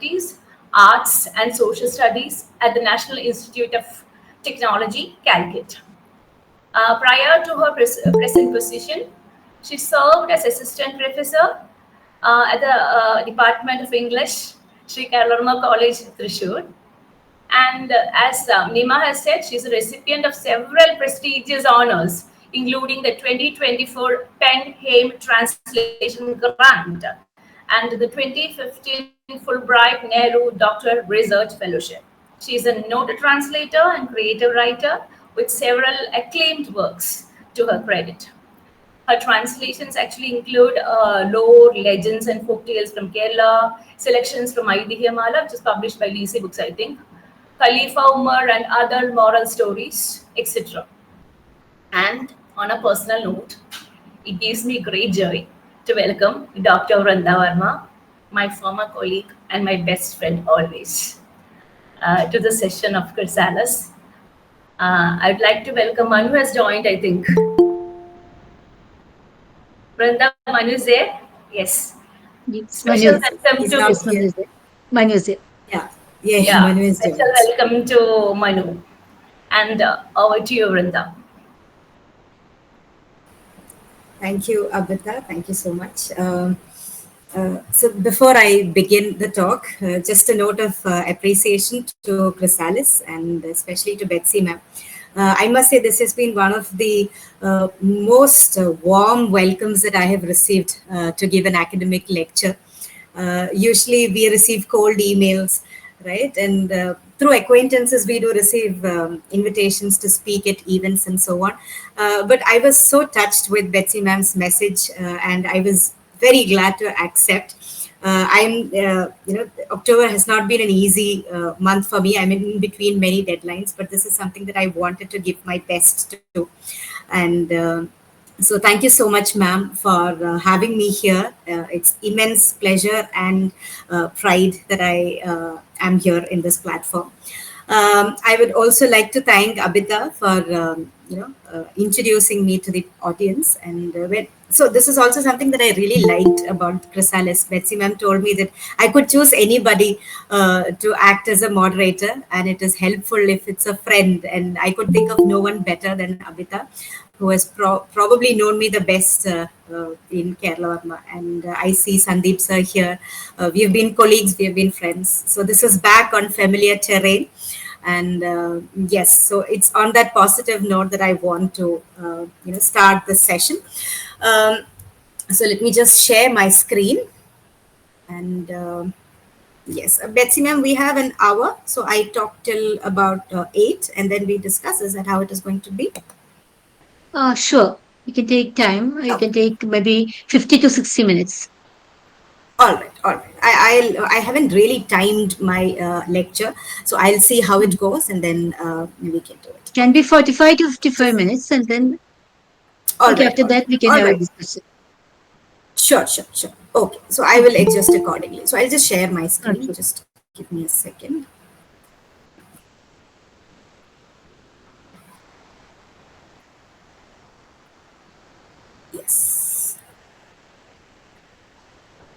Humanities, Arts and Social Studies at the National Institute of Technology, Calicut. Prior to her present position, she served as assistant professor at the Department of English, Sri Kalavarma College, Thrissur. And as Nima has said, she's a recipient of several prestigious honors, including the 2024 Pen Haim Translation Grant and the 2015 Fulbright Nehru Doctoral Research Fellowship. She is a noted translator and creative writer with several acclaimed works to her credit. Her translations actually include lore, legends, and folk tales from Kerala, selections from Aidihya which is published by Lisi Books, I think, Khalifa Umar, and other moral stories, etc. And on a personal note, it gives me great joy to welcome Dr. Vrunda Verma, my former colleague and my best friend always, to the session of Chrysalis. I'd like to welcome Manu has joined, I think. Vrunda, Manu is there? Yes. Special Manu, welcome he's to not here. Manu is here. yeah, Manu is special joined. welcome to Manu. And over to you, Vrunda. Thank you, Abita. Thank you so much. So before I begin the talk, just a note of appreciation to Chrysalis and especially to Betsy ma'am. I must say this has been one of the most warm welcomes that I have received to give an academic lecture. Usually we receive cold emails, right? And through acquaintances, we do receive invitations to speak at events and so on. But I was so touched with Betsy ma'am's message, and I was very glad to accept. October has not been an easy month for me. I'm in between many deadlines, but this is something that I wanted to give my best to. And so thank you so much, ma'am, for having me here. It's immense pleasure and pride that I am here in this platform. I would also like to thank Abita for introducing me to the audience. And so this is also something that I really liked about Chrysalis. Betsy ma'am told me that I could choose anybody to act as a moderator, and it is helpful if it's a friend. And I could think of no one better than Abita, who has probably known me the best in Kerala Varma. And I see Sandeep sir here. We have been colleagues, we have been friends. So this is back on familiar terrain. And yes, so it's on that positive note that I want to start this session. So let me just share my screen. And yes, Betsy ma'am, we have an hour. So I talk till about 8, and then we discuss. Is that how it is going to be? Sure. You can take time. You Oh. can take maybe 50 to 60 minutes. All right, all right. I haven't really timed my lecture, so I'll see how it goes, and then we can do it. Can be 45 to 55 minutes, and then All right, after all that right, we can all have a right. discussion. Sure, sure, sure. Okay, so I will adjust accordingly. So I'll just share my screen. Okay. Just give me a second. Yes.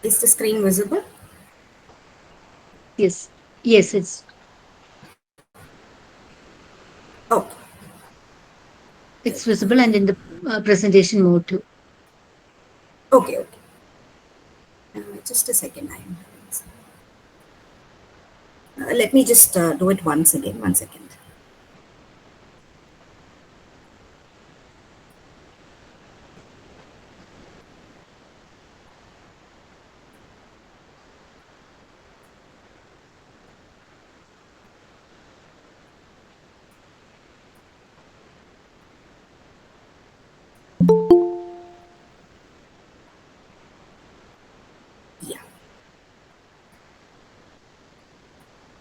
Is the screen visible? Yes. Yes, it's Okay. visible and in the presentation mode too. Okay, okay. Just a second. Let me just do it once again. 1 second. Yeah.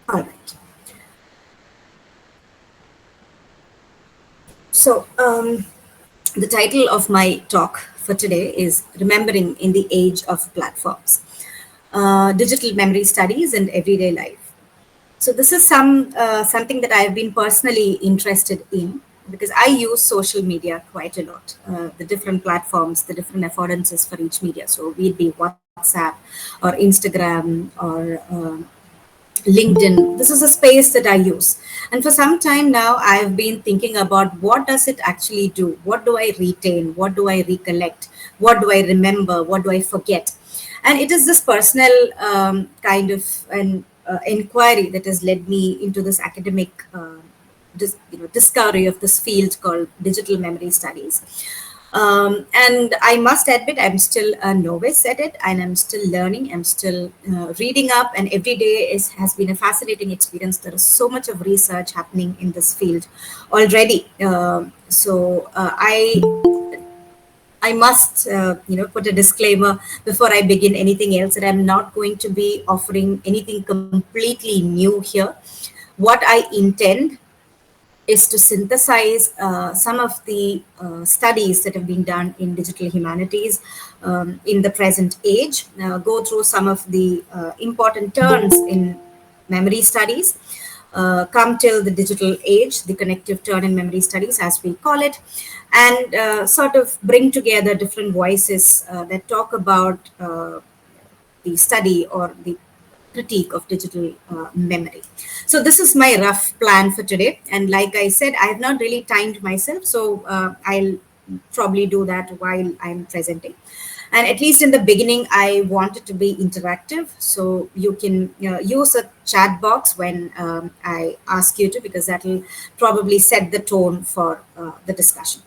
All right. So, the title of my talk for today is Remembering in the Age of Platforms, Digital Memory Studies and Everyday Life. So this is something that I've been personally interested in because I use social media quite a lot, the different platforms, the different affordances for each media. So be it be WhatsApp or Instagram or LinkedIn. This is a space that I use. And for some time now, I've been thinking about what does it actually do? What do I retain? What do I recollect? What do I remember? What do I forget? And it is this personal kind of an inquiry that has led me into this academic discovery of this field called digital memory studies. And I must admit, I'm still a novice at it, and I'm still learning. I'm still reading up, and every day has been a fascinating experience. There is so much of research happening in this field already. I must, put a disclaimer before I begin anything else that I'm not going to be offering anything completely new here. What I intend is to synthesize some of the studies that have been done in digital humanities in the present age, go through some of the important turns in memory studies, come till the digital age, the connective turn in memory studies, as we call it, and sort of bring together different voices that talk about the study or the critique of digital memory. So this is my rough plan for today. And like I said, I have not really timed myself, so I'll probably do that while I'm presenting. And at least in the beginning, I want it to be interactive. So you can use a chat box when I ask you to, because that will probably set the tone for the discussion.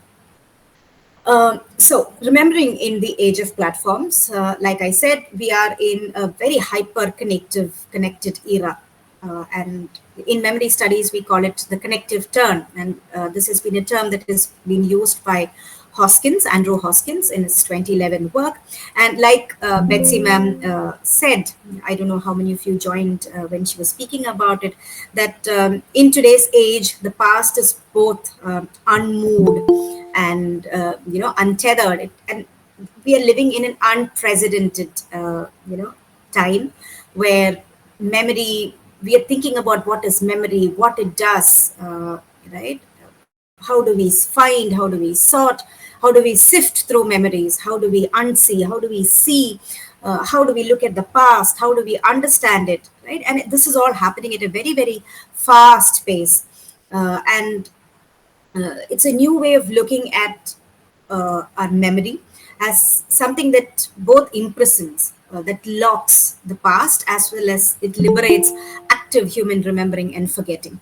So, remembering in the age of platforms, like I said, we are in a very connected era. And in memory studies, we call it the connective turn. And this has been a term that has been used by Andrew Hoskins, in his 2011 work. And like Betsy ma'am said, I don't know how many of you joined when she was speaking about it, that in today's age, the past is both unmoved and untethered, and we are living in an unprecedented time where memory, we are thinking about what is memory, what it does, right? How do we find, how do we sort, how do we sift through memories, how do we unsee, how do we see, how do we look at the past, how do we understand it, right? And this is all happening at a very, very fast pace. And it's a new way of looking at our memory as something that both imprisons, that locks the past, as well as it liberates active human remembering and forgetting.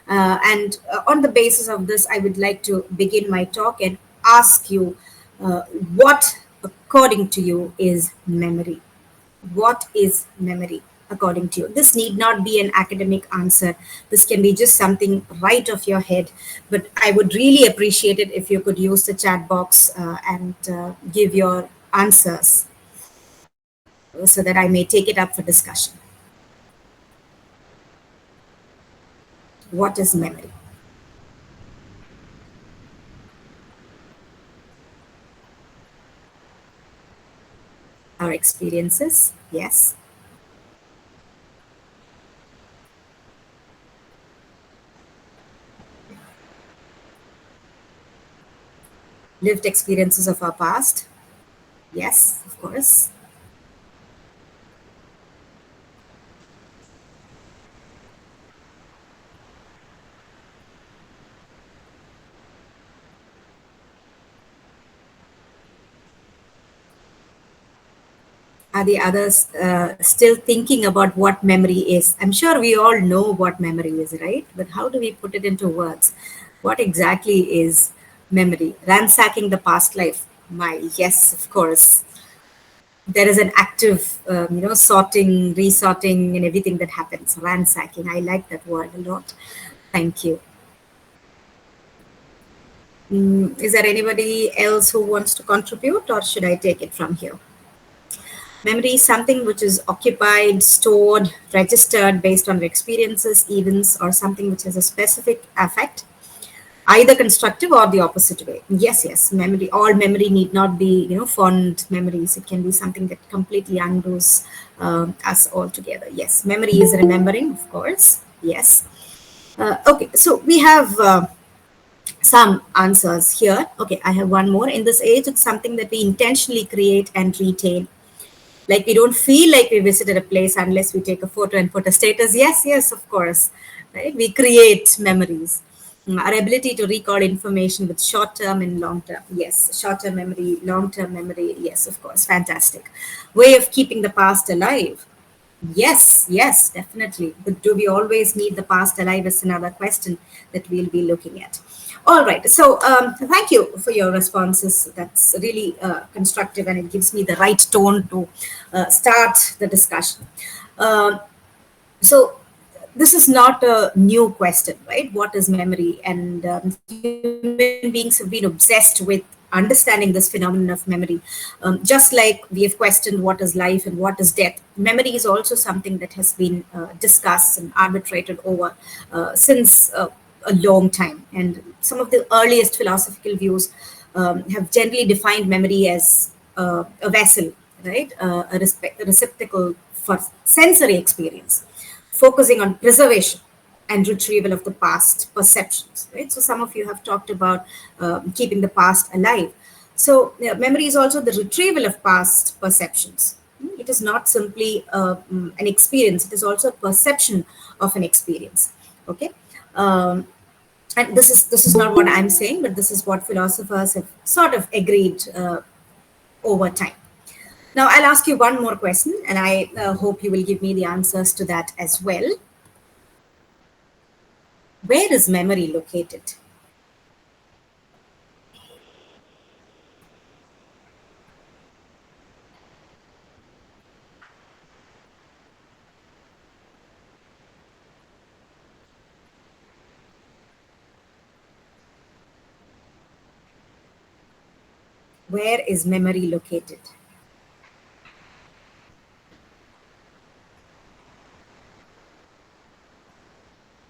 And on the basis of this, I would like to begin my talk and ask you what, according to you, is memory? What is memory according to you? This need not be an academic answer. This can be just something right off your head. But I would really appreciate it if you could use the chat box and give your answers so that I may take it up for discussion. What is memory? Our experiences, yes. Lived experiences of our past, yes, of course. Are the others still thinking about what memory is? I'm sure we all know what memory is, right? But how do we put it into words? What exactly is memory? Ransacking the past life. My, yes, of course. There is an active, sorting, resorting, and everything that happens. Ransacking. I like that word a lot. Thank you. Is there anybody else who wants to contribute, or should I take it from here? Memory is something which is occupied, stored, registered based on experiences, events, or something which has a specific effect, either constructive or the opposite way. Yes. Memory, all memory need not be, fond memories. It can be something that completely undoes us altogether. Yes, memory is remembering, of course. Yes. Okay, so we have some answers here. Okay, I have one more. In this age, it's something that we intentionally create and retain. Like we don't feel like we visited a place unless we take a photo and put a status. Yes, yes, of course. Right? We create memories. Our ability to recall information with short term and long term. Yes, short term memory, long term memory. Yes, of course. Fantastic. Way of keeping the past alive. Yes, yes, definitely. But do we always need the past alive is another question that we'll be looking at. All right. So thank you for your responses. That's really constructive and it gives me the right tone to start the discussion. Um so this is not a new question, right? What is memory? And human beings have been obsessed with understanding this phenomenon of memory. Just like we have questioned what is life and what is death, memory is also something that has been discussed and arbitrated over since a long time. And some of the earliest philosophical views have generally defined memory as a vessel, right? A receptacle for sensory experience, focusing on preservation and retrieval of the past perceptions, right? So some of you have talked about keeping the past alive. So memory is also the retrieval of past perceptions. It is not simply an experience; it is also a perception of an experience. Okay, and this is not what I'm saying, but this is what philosophers have sort of agreed over time. Now, I'll ask you one more question, and I hope you will give me the answers to that as well. Where is memory located? Where is memory located?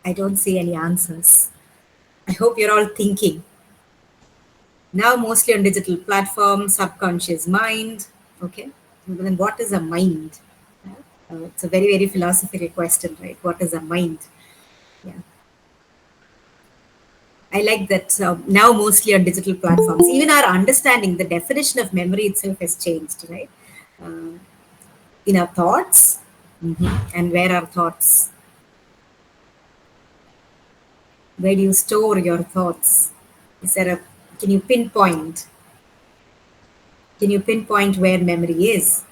I don't see any answers. I hope you're all thinking. Now, mostly on digital platforms, subconscious mind. Okay. Then what is a mind? It's a very, very philosophical question, right? What is a mind? Yeah. I like that now mostly on digital platforms. Even our understanding, the definition of memory itself has changed, right? Uh, in our thoughts, and where are thoughts? Where do you store your thoughts? Is there a, can you pinpoint? Can you pinpoint where memory is?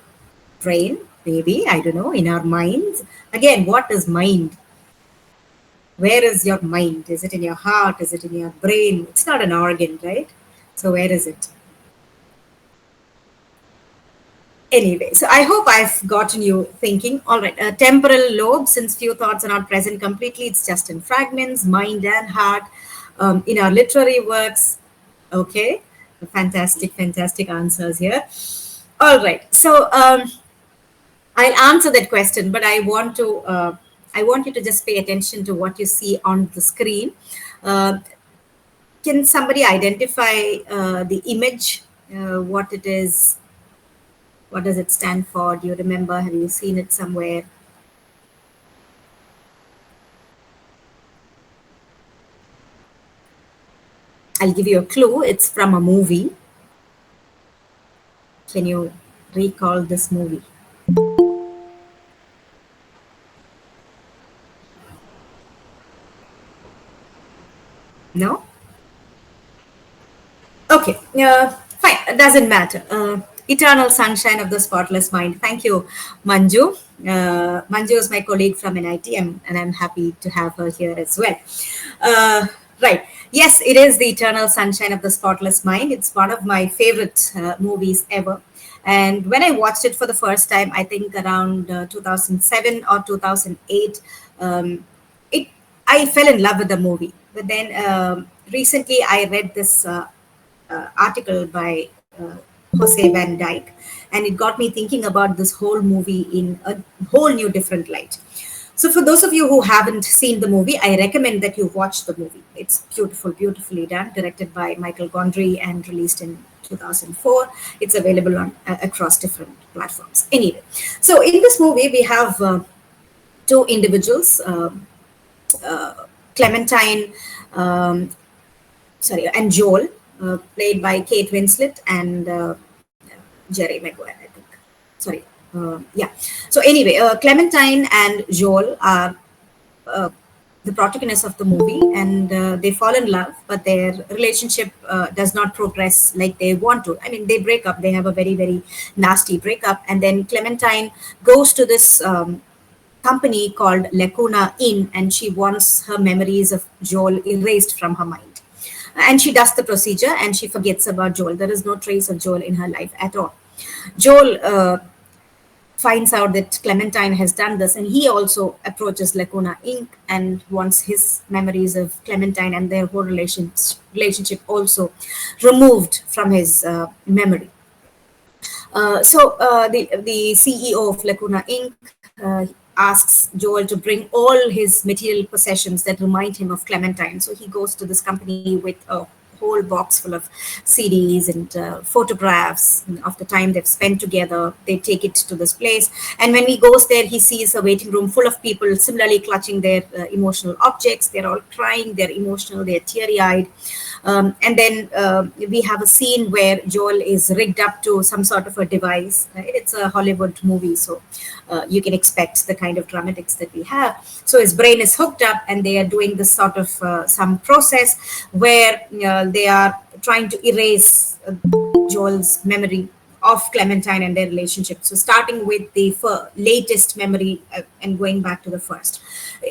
Brain, maybe, I don't know, in our minds. Again, what is mind? Where is your mind? Is it in your heart? Is it in your brain? It's not an organ, right? So where is it? Anyway, so I hope I've gotten you thinking. All right, temporal lobe, since few thoughts are not present completely, it's just in fragments, mind and heart. In our literary works, okay, fantastic, fantastic answers here. All right, so I'll answer that question, but I want you to just pay attention to what you see on the screen. Uh, can somebody identify the image, what it is? What does it stand for? Do you remember? Have you seen it somewhere? I'll give you a clue. It's from a movie. Can you recall this movie? No? Okay. Fine. It doesn't matter. Eternal Sunshine of the Spotless Mind. Thank you, Manju. Manju is my colleague from NIT, and I'm happy to have her here as well. Right. Yes, it is the Eternal Sunshine of the Spotless Mind. It's one of my favorite movies ever. And when I watched it for the first time, I think around 2007 or 2008, it I fell in love with the movie. But then recently I read this article by Jose Van Dyke, and it got me thinking about this whole movie in a whole new different light. So, for those of you who haven't seen the movie, I recommend that you watch the movie. It's beautiful, beautifully done, directed by Michael Gondry and released in 2004. It's available on across different platforms. Anyway, so in this movie, we have two individuals, Clementine, and Joel, played by Kate Winslet and Jerry Maguire, I think. Sorry, Yeah. So anyway, Clementine and Joel are uh, the protagonists of the movie, and they fall in love, but their relationship does not progress like they want to. I mean, they break up. They have a very, very nasty breakup, and then Clementine goes to this company called Lacuna Inn, and she wants her memories of Joel erased from her mind. And she does the procedure, and she forgets about Joel. There is no trace of Joel in her life at all. Joel finds out that Clementine has done this, and he also approaches Lacuna Inc. and wants his memories of Clementine and their whole relationship also removed from his memory. The CEO of Lacuna Inc. Asks Joel to bring all his material possessions that remind him of Clementine. So he goes to this company with a whole box full of CDs and photographs of the time they've spent together. They take it to this place, and when he goes there, he sees a waiting room full of people similarly clutching their emotional objects. They're all crying, they're emotional, they're teary-eyed. And then we have a scene where Joel is rigged up to some sort of a device. Right? It's a Hollywood movie, so you can expect the kind of dramatics that we have. So his brain is hooked up, and they are doing this sort of some process where they are trying to erase Joel's memory of Clementine and their relationship. So starting with the latest memory and going back to the first.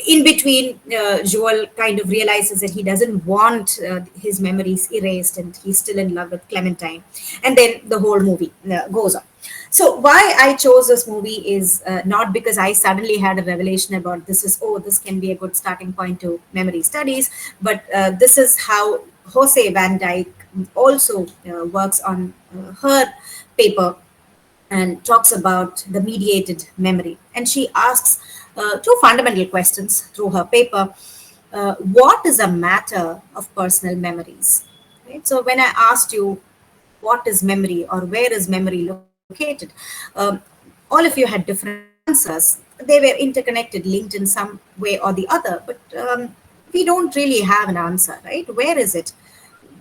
In between, Joel kind of realizes that he doesn't want his memories erased, and he's still in love with Clementine. And then the whole movie goes on. So why I chose this movie is not because I suddenly had a revelation about this can be a good starting point to memory studies, but this is how Jose Van Dyke also works on her paper and talks about the mediated memory. And she asks two fundamental questions through her paper. What is a matter of personal memories? Right? So when I asked you, what is memory or where is memory located? All of you had different answers. They were interconnected, linked in some way or the other, but we don't really have an answer, right? Where is it?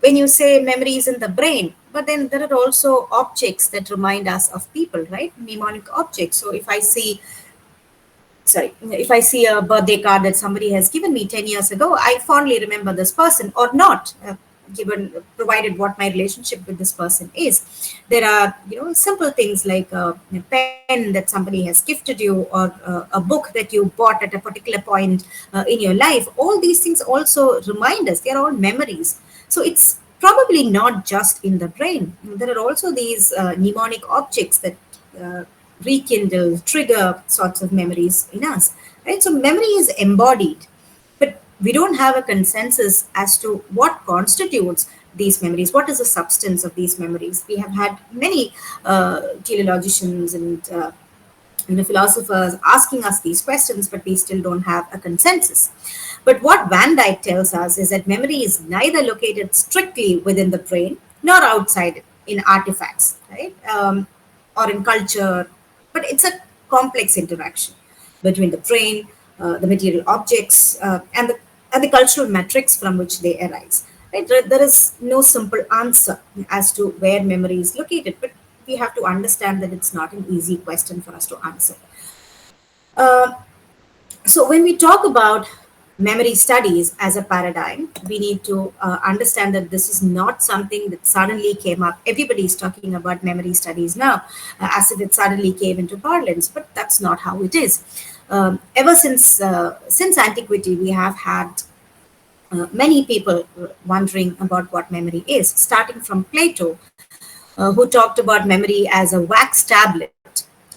When you say memory is in the brain, but then there are also objects that remind us of people, right? Mnemonic objects. So if I see a birthday card that somebody has given me 10 years ago, I fondly remember this person or not, given provided what my relationship with this person is. There are, simple things like a pen that somebody has gifted you, or a book that you bought at a particular point in your life. All these things also remind us. They are all memories. So it's probably not just in the brain. There are also these mnemonic objects that rekindle, trigger sorts of memories in us. Right? So memory is embodied, but we don't have a consensus as to what constitutes these memories. What is the substance of these memories? We have had many teleologians and the philosophers asking us these questions, but we still don't have a consensus. But what Van Dyke tells us is that memory is neither located strictly within the brain nor outside it in artifacts, right? Or in culture, but it's a complex interaction between the brain, the material objects, and the cultural metrics from which they arise. Right? There is no simple answer as to where memory is located, but we have to understand that it's not an easy question for us to answer. So when we talk about memory studies as a paradigm, we need to understand that this is not something that suddenly came up. Everybody is talking about memory studies now as if it suddenly came into parlance, but that's not how it is. Ever since antiquity, we have had many people wondering about what memory is, starting from Plato, who talked about memory as a wax tablet,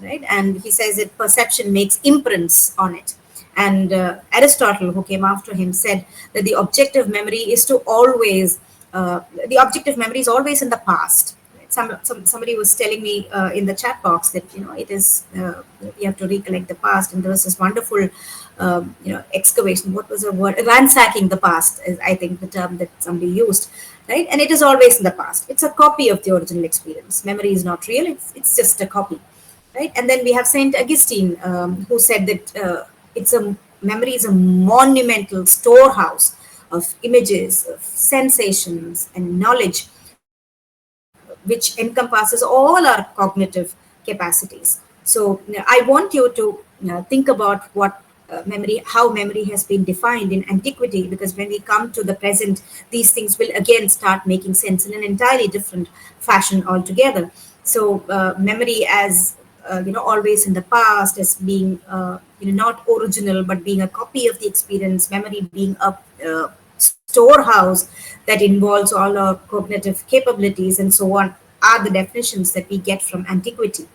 right? And he says that perception makes imprints on it. And Aristotle, who came after him, said that the objective memory is always in the past. Somebody was telling me in the chat box that it is you have to recollect the past, and there was this wonderful excavation. What was the word? Ransacking the past is, I think, the term that somebody used, right? And it is always in the past. It's a copy of the original experience. Memory is not real. It's just a copy, right? And then we have Saint Augustine, who said that memory is a monumental storehouse of images, of sensations, and knowledge, which encompasses all our cognitive capacities. So I want you to think about what how memory has been defined in antiquity, because when we come to the present, these things will again start making sense in an entirely different fashion altogether. So memory as always in the past as being not original but being a copy of the experience, memory being a storehouse that involves all our cognitive capabilities and so on, are the definitions that we get from antiquity.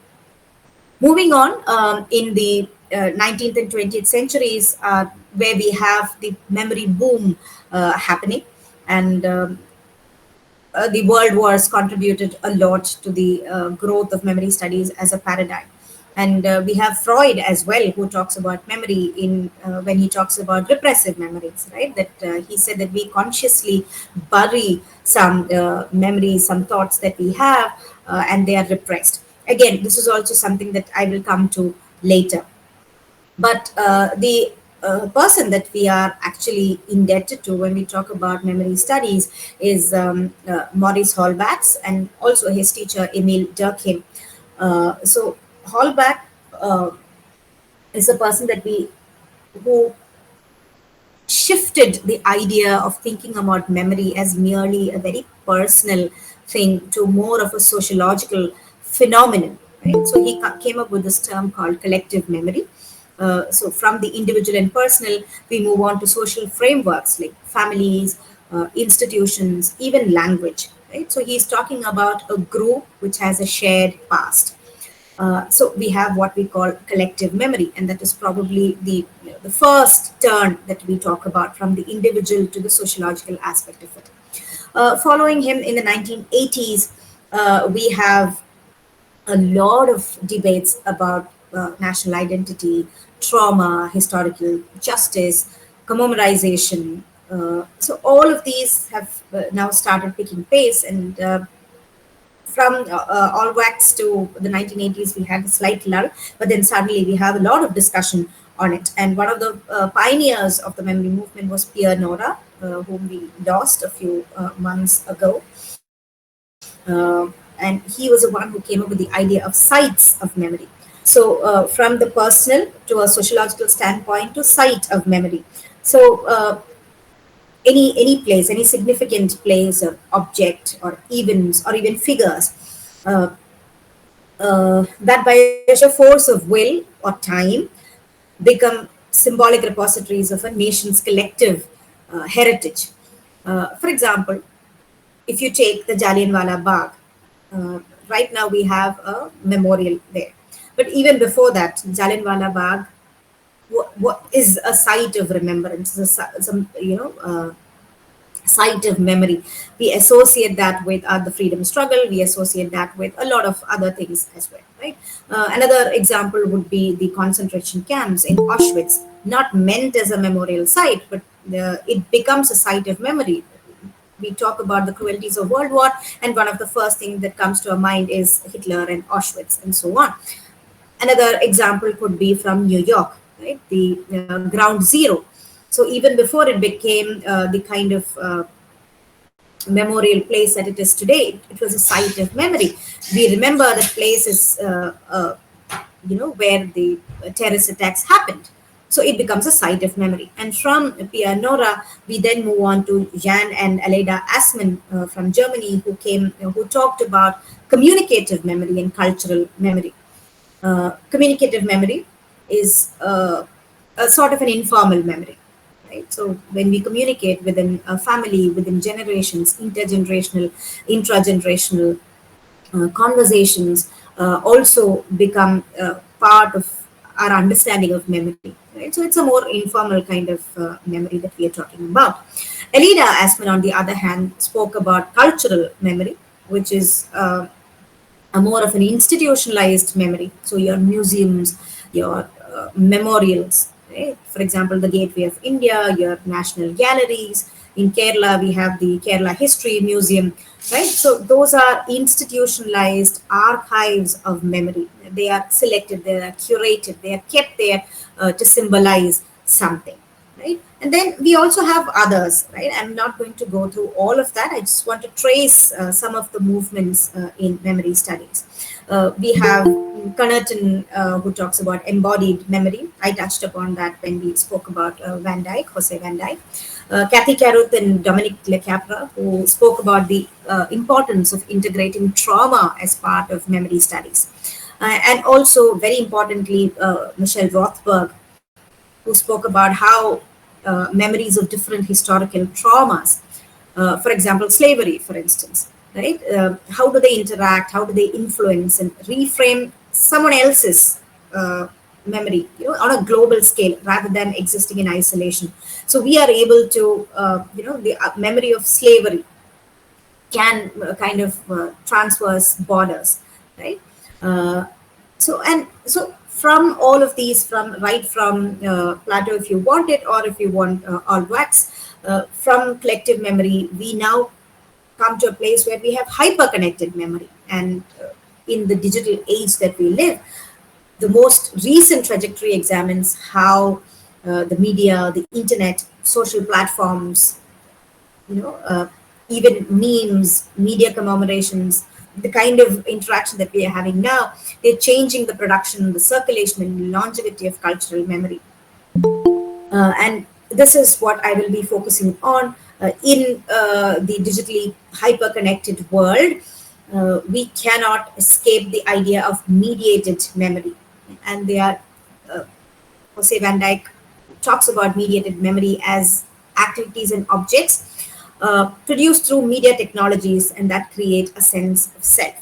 Moving on, in the 19th and 20th centuries, where we have the memory boom happening, and the world wars contributed a lot to the growth of memory studies as a paradigm. And we have Freud as well, who talks about memory in when he talks about repressive memories, right? That he said that we consciously bury some memories, some thoughts that we have, and they are repressed. Again, this is also something that I will come to later. But the person that we are actually indebted to when we talk about memory studies is Maurice Holbach, and also his teacher Emil Durkheim. So Holbach is a person that we who shifted the idea of thinking about memory as merely a very personal thing to more of a sociological phenomenon. Right? So he came up with this term called collective memory. So from the individual and personal, we move on to social frameworks like families, institutions, even language. Right? So he's talking about a group which has a shared past. So we have what we call collective memory, and that is probably the first turn that we talk about from the individual to the sociological aspect of it. Following him in the 1980s, we have a lot of debates about national identity, trauma, historical justice, commemorization. So all of these have now started picking pace, and from all wax to the 1980s, we had a slight lull, but then suddenly we have a lot of discussion on it. And one of the pioneers of the memory movement was Pierre Nora, whom we lost a few months ago. And he was the one who came up with the idea of sites of memory. So, from the personal to a sociological standpoint to site of memory. So, any place, any significant place or object or events or even figures uh, that by a force of will or time become symbolic repositories of a nation's collective heritage. For example, if you take the Jallianwala Bagh, right now we have a memorial there. But even before that, Jallianwala Bagh what is a site of remembrance, some site of memory. We associate that with the freedom struggle. We associate that with a lot of other things as well, right? Another example would be the concentration camps in Auschwitz, not meant as a memorial site, but it becomes a site of memory. We talk about the cruelties of World War, and one of the first things that comes to our mind is Hitler and Auschwitz and so on. Another example could be from New York, right? The Ground Zero. So even before it became the kind of memorial place that it is today, it was a site of memory. We remember that place is, where the terrorist attacks happened. So it becomes a site of memory. And from Pierre Nora, we then move on to Jan and Aleida Assmann from Germany, who talked about communicative memory and cultural memory. Communicative memory is a sort of an informal memory, right? So when we communicate within a family, within generations, intergenerational, intragenerational conversations also become part of our understanding of memory, right? So it's a more informal kind of memory that we are talking about. Aleida Assmann, on the other hand, spoke about cultural memory, which is a more of an institutionalized memory. So your museums, your memorials, right? For example, the Gateway of India, your national galleries. In Kerala, we have the Kerala History Museum, right? So those are institutionalized archives of memory. They are selected, they are curated, they are kept there to symbolize something, right? And then we also have others, right? I'm not going to go through all of that. I just want to trace some of the movements in memory studies. We have Connaughton, who talks about embodied memory. I touched upon that when we spoke about Van Dyke, Jose Van Dyke. Kathy Caruth and Dominic Lecapra, who spoke about the importance of integrating trauma as part of memory studies. And also, very importantly, Michelle Rothberg, who spoke about how memories of different historical traumas, for example, slavery, for instance, right? How do they interact? How do they influence and reframe someone else's memory, on a global scale rather than existing in isolation? So we are able to, the memory of slavery can kind of transverse borders, right? Uh, so from all of these, from Plato, if you want it, or if you want Allwatts, from collective memory, we now come to a place where we have hyper-connected memory. And in the digital age that we live, the most recent trajectory examines how the media, the internet, social platforms, even memes, media commemorations, the kind of interaction that we are having now, they're changing the production, the circulation, and longevity of cultural memory. And this is what I will be focusing on in the digitally hyper-connected world. We cannot escape the idea of mediated memory. And they are, Jose Van Dyke talks about mediated memory as activities and objects produced through media technologies and that create a sense of self.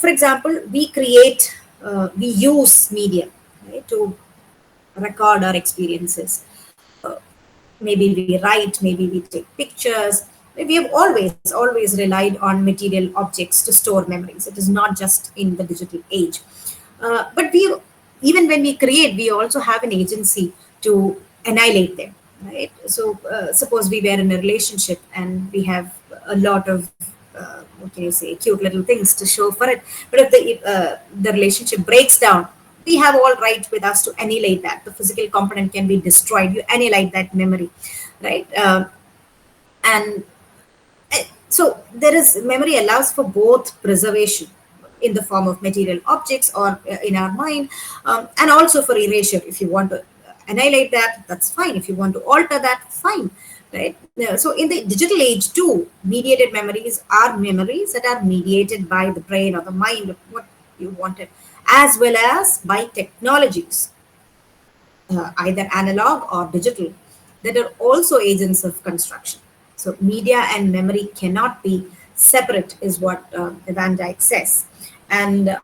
For example, we use media, right, to record our experiences. Maybe we write, maybe we take pictures. We have always relied on material objects to store memories. It is not just in the digital age. But even when we create, we also have an agency to annihilate them, right? So suppose we were in a relationship and we have a lot of, what can you say, cute little things to show for it. But if the relationship breaks down, we have all right with us to annihilate that. The physical component can be destroyed. You annihilate that memory, right? And so there is memory allows for both preservation in the form of material objects or in our mind, and also for erasure. If you want to annihilate that, that's fine. If you want to alter that, fine, right? So in the digital age too, mediated memories are memories that are mediated by the brain or the mind of what you wanted, as well as by technologies, either analog or digital, that are also agents of construction. So media and memory cannot be separate, is what Van Dyke says. And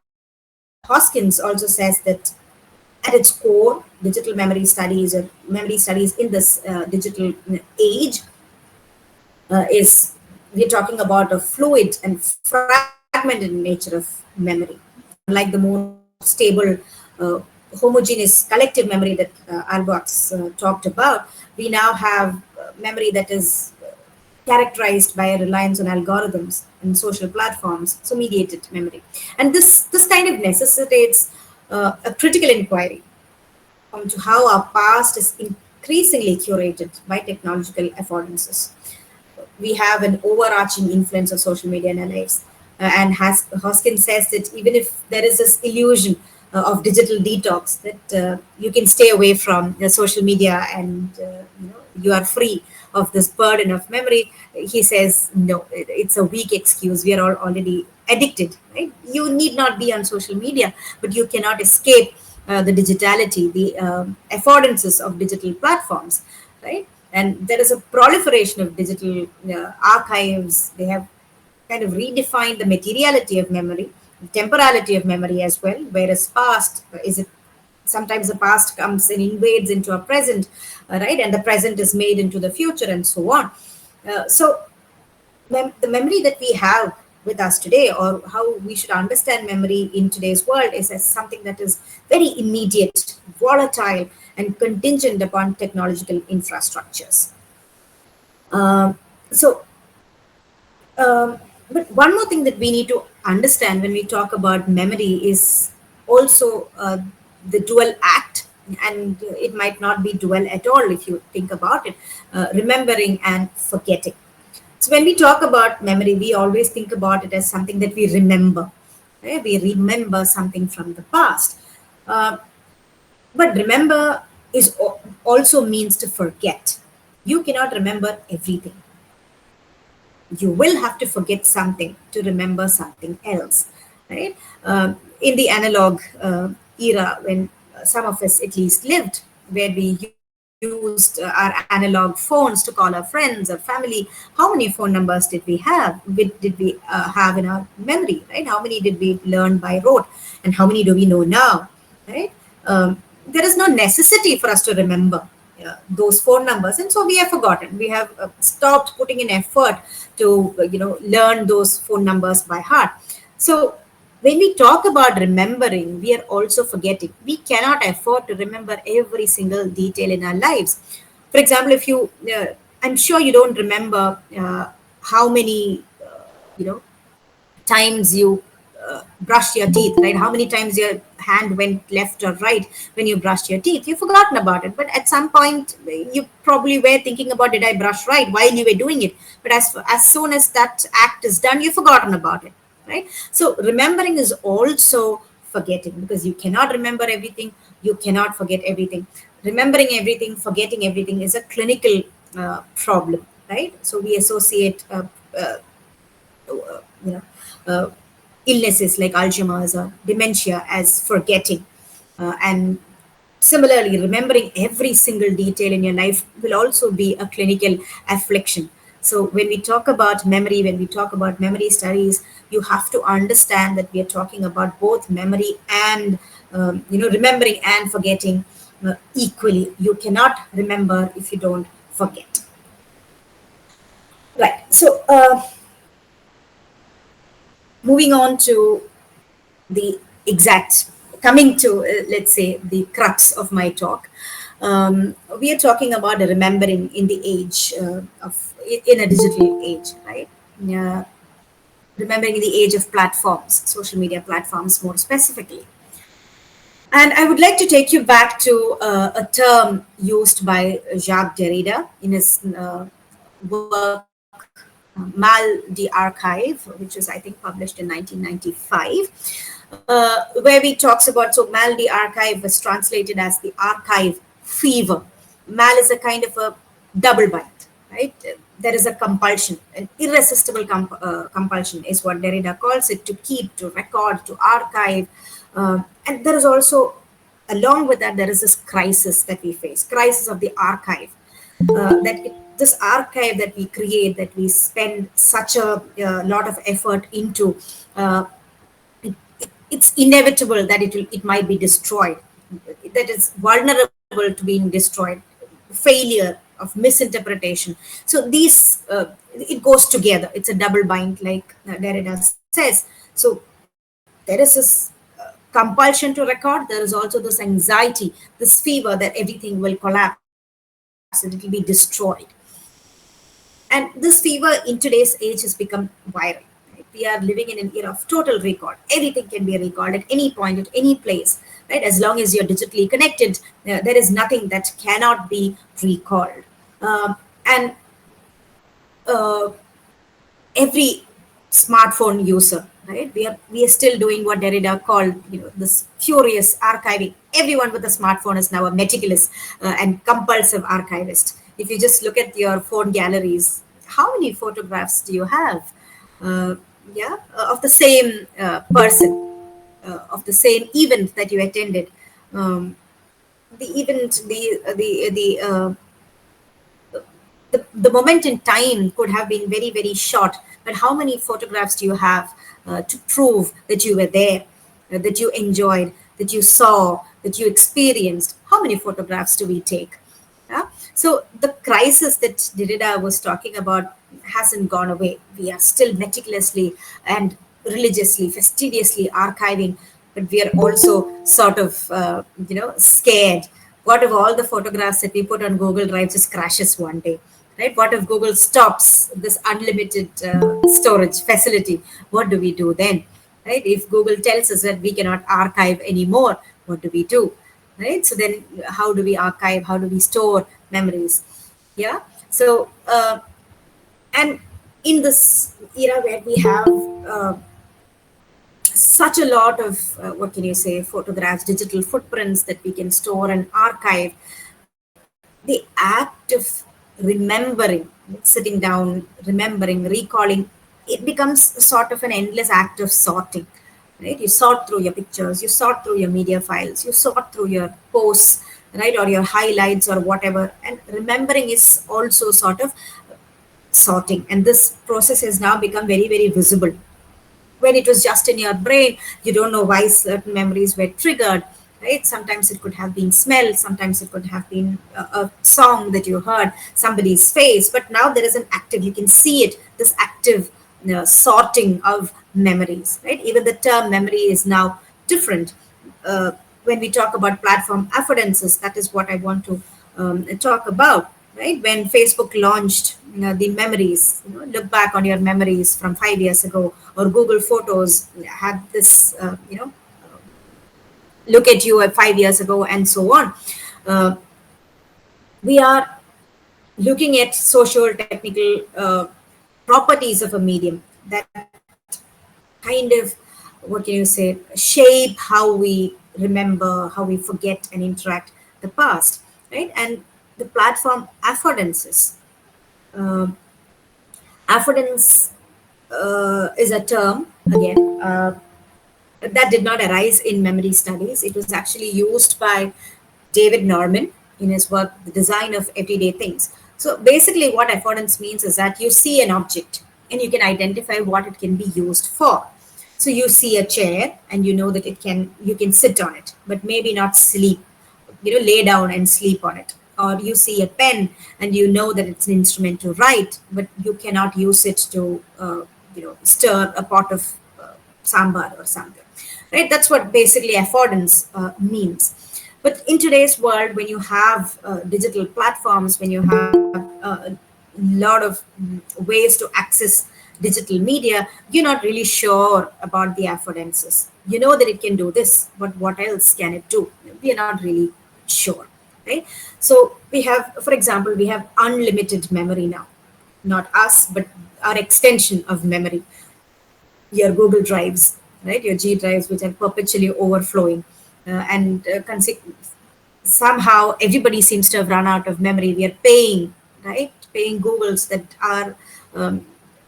Hoskins also says that at its core, digital memory studies or memory studies in this digital age is, we're talking about a fluid and fragmented nature of memory. Unlike the more stable, homogeneous collective memory that Allwatts talked about, we now have memory that is characterized by a reliance on algorithms and social platforms, so mediated memory. And this kind of necessitates a critical inquiry onto how our past is increasingly curated by technological affordances. We have an overarching influence of social media in our lives. And Hoskins says that even if there is this illusion of digital detox, that you can stay away from the social media and you are free of this burden of memory, he says no, it's a weak excuse. We are all already addicted, right? You need not be on social media, but you cannot escape the digitality, the affordances of digital platforms, right? And there is a proliferation of digital archives. They have kind of redefined the materiality of memory, the temporality of memory as well, whereas past is it sometimes the past comes and invades into our present, right? And the present is made into the future and so on. So the memory that we have with us today, or how we should understand memory in today's world, is as something that is very immediate, volatile, and contingent upon technological infrastructures. But one more thing that we need to understand when we talk about memory is also the dual act, and it might not be dual at all if you think about it, remembering and forgetting. So when we talk about memory, we always think about it as something that we remember, right? We remember something from the past. Uh, but remember also means to forget. You cannot remember everything. You will have to forget something to remember something else, right? In the analog era, when some of us at least lived, where we used our analog phones to call our friends or family, how many phone numbers did we have? Did we have in our memory, right? How many did we learn by rote, and how many do we know now, right? There is no necessity for us to remember those phone numbers, and so we have forgotten. We have stopped putting in effort to learn those phone numbers by heart. So when we talk about remembering, we are also forgetting. We cannot afford to remember every single detail in our lives. For example, if you I'm sure you don't remember how many you know times you brushed your teeth, right? How many times your hand went left or right when you brushed your teeth? You've forgotten about it. But at some point, you probably were thinking about, did I brush right while you were doing it? But as soon as that act is done, you've forgotten about it, right? So remembering is also forgetting, because you cannot remember everything. You cannot forget everything. Remembering everything, forgetting everything is a clinical problem, right? So we associate uh, you know, uh, illnesses like Alzheimer's or dementia as forgetting. And similarly, remembering every single detail in your life will also be a clinical affliction. So when we talk about memory, when we talk about memory studies, you have to understand that we are talking about both memory and remembering and forgetting equally. You cannot remember if you don't forget. Right. So moving on to the exact, coming to let's say the crux of my talk. We are talking about remembering in the age of in a digital age, right? Yeah, remembering in the age of platforms, social media platforms more specifically. And I would like to take you back to a term used by Jacques Derrida in his work Mal d'Archive, which was, I think, published in 1995, where he talks about, so Mal d'Archive was translated as the archive fever. Mal is a kind of a double bind, right? There is a compulsion, an irresistible compulsion is what Derrida calls it, to keep, to record, to archive. And there is also, along with that, there is this crisis that we face, crisis of the archive. This archive that we create, that we spend such a lot of effort into, uh, it's inevitable that it might be destroyed, that is vulnerable to being destroyed, failure of misinterpretation. So these it goes together, it's a double bind, like Derrida says. So there is this compulsion to record, there is also this anxiety, this fever that everything will collapse and it will be destroyed. And this fever in today's age has become viral. Right? We are living in an era of total record. Everything can be recalled at any point, at any place. Right? As long as you're digitally connected, there is nothing that cannot be recalled. And uh, every smartphone user, right? We are still doing what Derrida called, this furious archiving. Everyone with a smartphone is now a meticulous and compulsive archivist. If you just look at your phone galleries, how many photographs do you have? Of the same person, of the same event that you attended. The event, the moment in time could have been very, very short, but how many photographs do you have to prove that you were there, that you enjoyed, that you saw, that you experienced? How many photographs do we take? Yeah? So the crisis that Derrida was talking about hasn't gone away. We are still meticulously and religiously, fastidiously archiving, but we are also sort of, scared. What if all the photographs that we put on Google Drive just crashes one day? Right? What if Google stops this unlimited storage facility? What do we do then? Right? If Google tells us that we cannot archive anymore, what do we do? Right? So then, how do we archive? How do we store memories? Yeah. So, and in this era where we have such a lot of, what can you say, photographs, digital footprints that we can store and archive. The act of remembering, sitting down, remembering, recalling, it becomes sort of an endless act of sorting, right? You sort through your pictures, you sort through your media files, you sort through your posts, right? Or your highlights or whatever. And remembering is also sort of sorting. And this process has now become very, very visible. When it was just in your brain, you don't know why certain memories were triggered, right? Sometimes it could have been smell, sometimes it could have been a song that you heard, somebody's face, but now there is an active, you can see it, this active sorting of memories, right? Even the term memory is now different. When we talk about platform affordances, that is what I want to talk about, right? When Facebook launched the memories, look back on your memories from 5 years ago, or Google Photos had this, look at you at 5 years ago, and so on. We are looking at social technical properties of a medium that kind of, what can you say, shape how we remember, how we forget and interact the past, right? And the platform affordances. Affordance is a term, again, that did not arise in memory studies. It was actually used by David Norman in his work, The Design of Everyday Things. So basically, what affordance means is that you see an object and you can identify what it can be used for. So you see a chair and you know that you can sit on it, but maybe not sleep, lay down and sleep on it. Or you see a pen and you know that it's an instrument to write, but you cannot use it to, stir a pot of sambar or something, right? That's what basically affordance means. But in today's world, when you have digital platforms, when you have a lot of ways to access digital media, you're not really sure about the affordances. You know that it can do this, but what else can it do? We are not really sure, right? So we have, for example, we have unlimited memory now. Not us, but our extension of memory. Your Google Drives, right? Your G Drives, which are perpetually overflowing. Somehow everybody seems to have run out of memory. We are paying, right? Paying Googles that are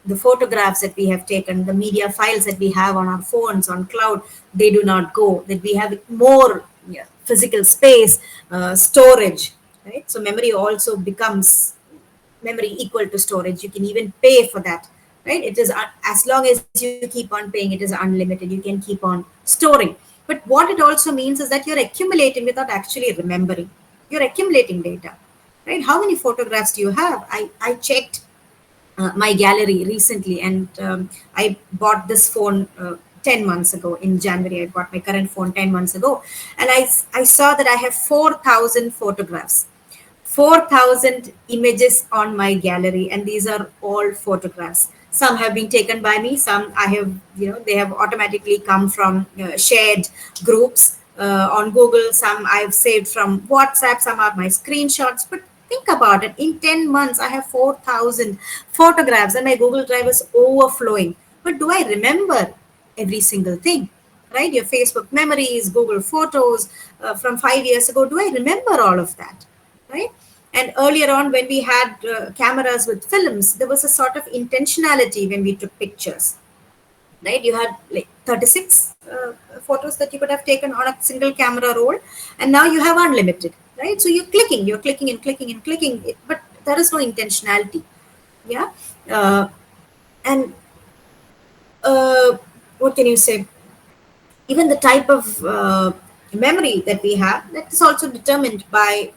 the photographs that we have taken, the media files that we have on our phones, on cloud, they do not go. That we have more physical space, storage, right? So memory also becomes memory equal to storage. You can even pay for that, right? It is as long as you keep on paying, it is unlimited. You can keep on storing. But what it also means is that you're accumulating without actually remembering. You're accumulating data, right? How many photographs do you have? I checked my gallery recently, and I bought this phone 10 months ago in January. I bought my current phone 10 months ago, and I saw that I have 4,000 photographs. 4,000 images on my gallery, and these are all photographs. Some have been taken by me, some I have, they have automatically come from shared groups on Google, some I've saved from WhatsApp, some are my screenshots. But think about it, in 10 months, I have 4,000 photographs and my Google Drive is overflowing. But do I remember every single thing? Right? Your Facebook memories, Google Photos from 5 years ago, do I remember all of that? Right? And earlier on, when we had cameras with films, there was a sort of intentionality when we took pictures, right? You had like 36 photos that you could have taken on a single camera roll, and now you have unlimited, right? So you're clicking and clicking and clicking, but there is no intentionality. Yeah. And what can you say? Even the type of memory that we have, that is also determined by,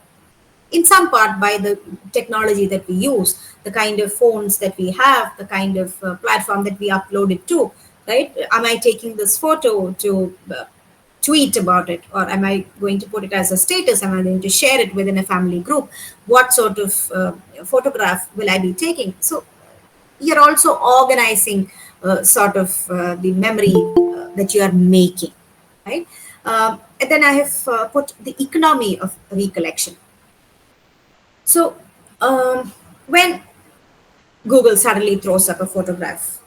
in some part, by the technology that we use, the kind of phones that we have, the kind of platform that we upload it to, right? Am I taking this photo to tweet about it, or am I going to put it as a status? Am I going to share it within a family group? What sort of photograph will I be taking? So you're also organizing sort of the memory that you are making, right? And then I have put the economy of recollection. So when Google suddenly throws up a photograph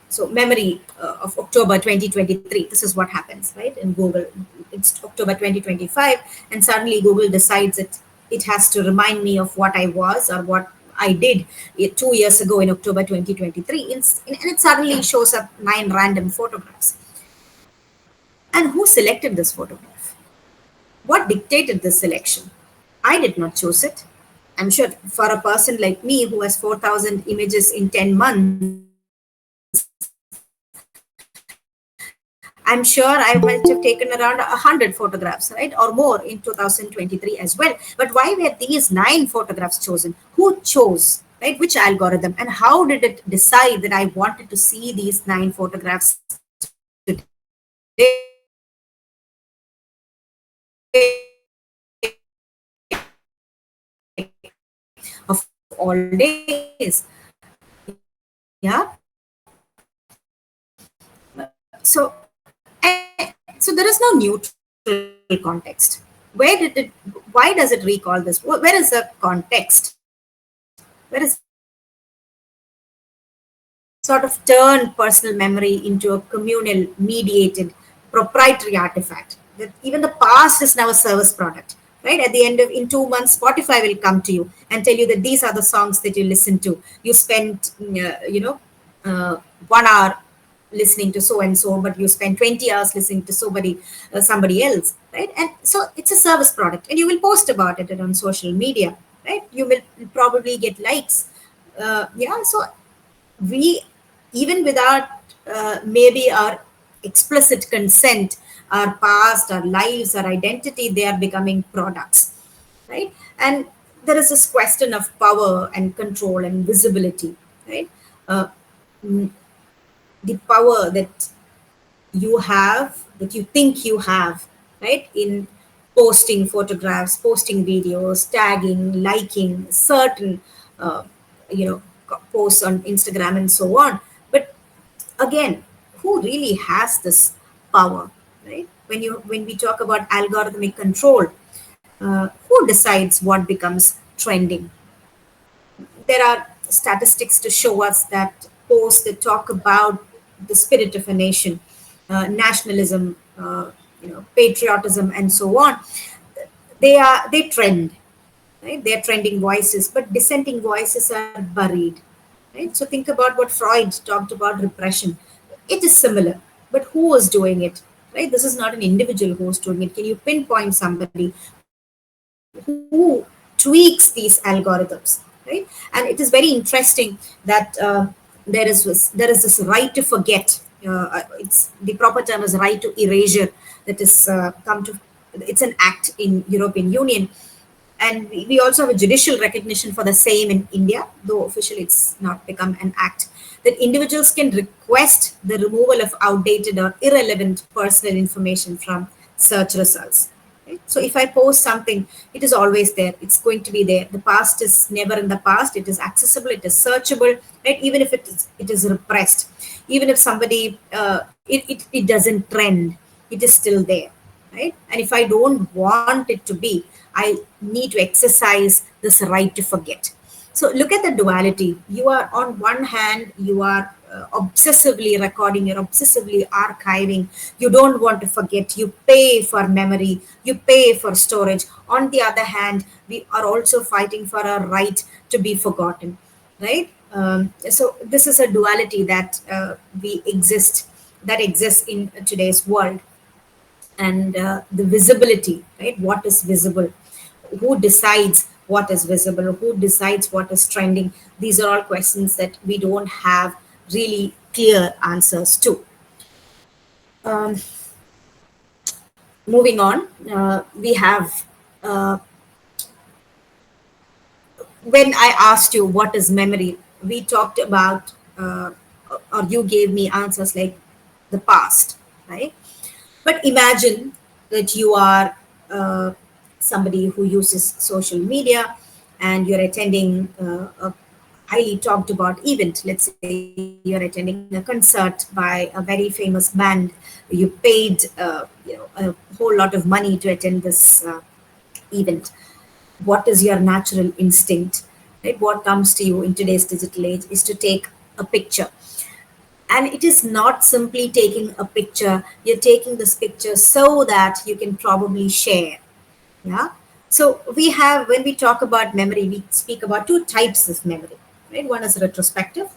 so memory of October 2023. This is what happens, right? In Google, it's October 2025, and suddenly Google decides that it has to remind me of what I was or what I did 2 years ago in October 2023, and it suddenly shows up 9 random photographs. And who selected this photograph? What dictated this selection? I did not choose it. I'm sure for a person like me who has 4,000 images in 10 months, I'm sure I might have taken around 100 photographs, right, or more in 2023 as well. But why were these 9 photographs chosen? Who chose, right? Which algorithm? And how did it decide that I wanted to see these 9 photographs today? Of all days. Yeah. So, so there is no neutral context. Why does it recall this? Where is the context? Where is sort of turn personal memory into a communal, mediated, proprietary artifact? That even the past is now a service product, right? At the end of in 2 months, Spotify will come to you and tell you that these are the songs that you listen to. You spent, 1 hour listening to so and so, but you spend 20 hours listening to somebody else, right? And so it's a service product, and you will post about it on social media, right? You will probably get likes. Yeah, so we, even without maybe our explicit consent, our past, our lives, our identity, they are becoming products, right? And there is this question of power and control and visibility, right? uh, the power that you have, that you think you have, right, in posting photographs, posting videos, tagging, liking certain uh, you know posts on Instagram and so on. But again, who really has this power, right? When we talk about algorithmic control, who decides what becomes trending? There are statistics to show us that posts that talk about the spirit of a nation, nationalism, patriotism, and so on, they trend, right? They are trending voices, but dissenting voices are buried, right? So think about what Freud talked about repression. It is similar, but who is doing it, right? This is not an individual who is doing it. Can you pinpoint somebody who tweaks these algorithms, right? And it is very interesting that there is this right to forget. It's the proper term is right to erasure, that is come to. It's an act in European Union, and we also have a judicial recognition for the same in India, though officially it's not become an act, that individuals can request the removal of outdated or irrelevant personal information from search results. Right? So if I post something, it is always there. It's going to be there. The past is never in the past. It is accessible. It is searchable. Right? Even if it is repressed, even if somebody it doesn't trend, it is still there. Right? And if I don't want it to be, I need to exercise this right to forget. So look at the duality. You are, on one hand, you are obsessively recording, you're obsessively archiving. You don't want to forget. You pay for memory, you pay for storage. On the other hand, we are also fighting for our right to be forgotten, right? So this is a duality that that exists in today's world. And the visibility, right? What is visible? Who decides what is visible? Who decides what is trending? These are all questions that we don't have really clear answers to. Um, Moving on, we have when I asked you what is memory, we talked about, or you gave me answers like the past, right? But imagine that you are somebody who uses social media and you're attending a highly talked about event. Let's say you're attending a concert by a very famous band. You paid a whole lot of money to attend this event. What is your natural instinct, right? What comes to you in today's digital age is to take a picture. And it is not simply taking a picture. You're taking this picture so that you can probably share. Yeah. So we have, when we talk about memory, we speak about two types of memory, right? One is retrospective,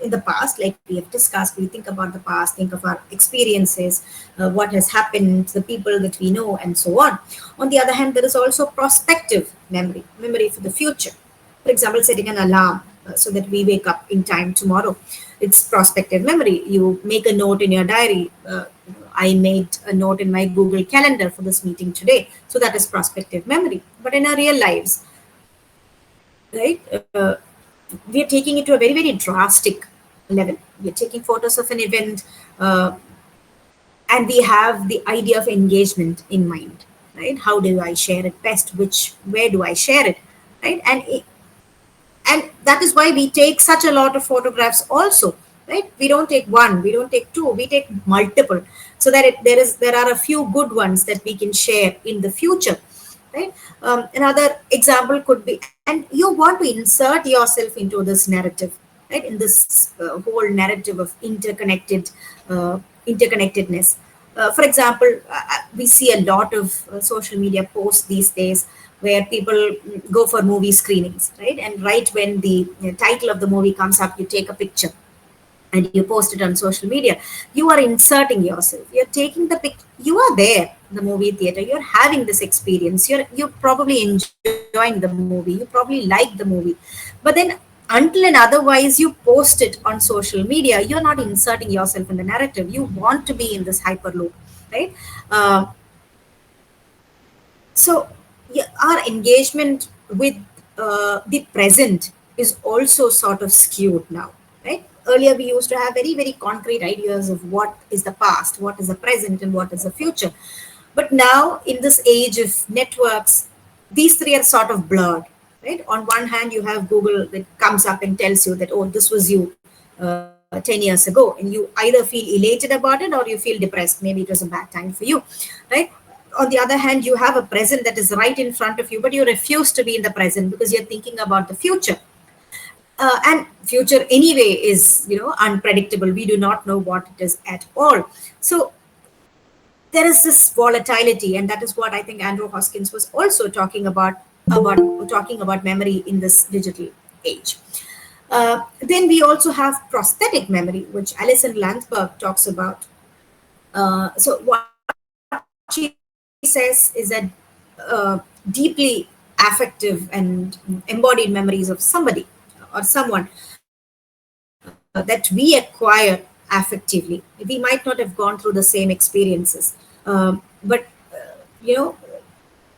in the past, like we have discussed. We think about the past, think of our experiences, what has happened, the people that we know, and so on. On the other hand, there is also prospective memory, memory for the future. For example, setting an alarm so that we wake up in time tomorrow. It's prospective memory. You make a note in your diary. I made a note in my Google Calendar for this meeting today. So that is prospective memory. But in our real lives, right, we are taking it to a very, very drastic level. We are taking photos of an event, and we have the idea of engagement in mind, right? How do I share it best? Where do I share it, right? And that is why we take such a lot of photographs also, right? We don't take one, we don't take two, we take multiple, so that there are a few good ones that we can share in the future, right? Another example could be, and you want to insert yourself into this narrative, right? In this whole narrative of interconnectedness. For example, we see a lot of social media posts these days where people go for movie screenings, right? And right when the title of the movie comes up, you take a picture and you post it on social media. You are inserting yourself. You're taking the pic. You are there in the movie theater. You're having this experience. You're probably enjoying the movie. You probably like the movie, but then until and otherwise you post it on social media, you're not inserting yourself in the narrative. You want to be in this hyperloop, right? Uh, so yeah, our engagement with the present is also sort of skewed now, right? Earlier we used to have very, very concrete ideas of what is the past, what is the present, and what is the future. But now, in this age of networks, these three are sort of blurred, right? On one hand, you have Google that comes up and tells you that, oh, this was you 10 years ago, and you either feel elated about it or you feel depressed. Maybe it was a bad time for you, right? On the other hand, you have a present that is right in front of you, but you refuse to be in the present because you're thinking about the future. And future anyway is, unpredictable. We do not know what it is at all. So there is this volatility, and that is what I think Andrew Hoskins was also talking about memory in this digital age. Then we also have prosthetic memory, which Alison Landsberg talks about. So what she says is that deeply affective and embodied memories of somebody or someone that we acquire affectively. We might not have gone through the same experiences, but you know,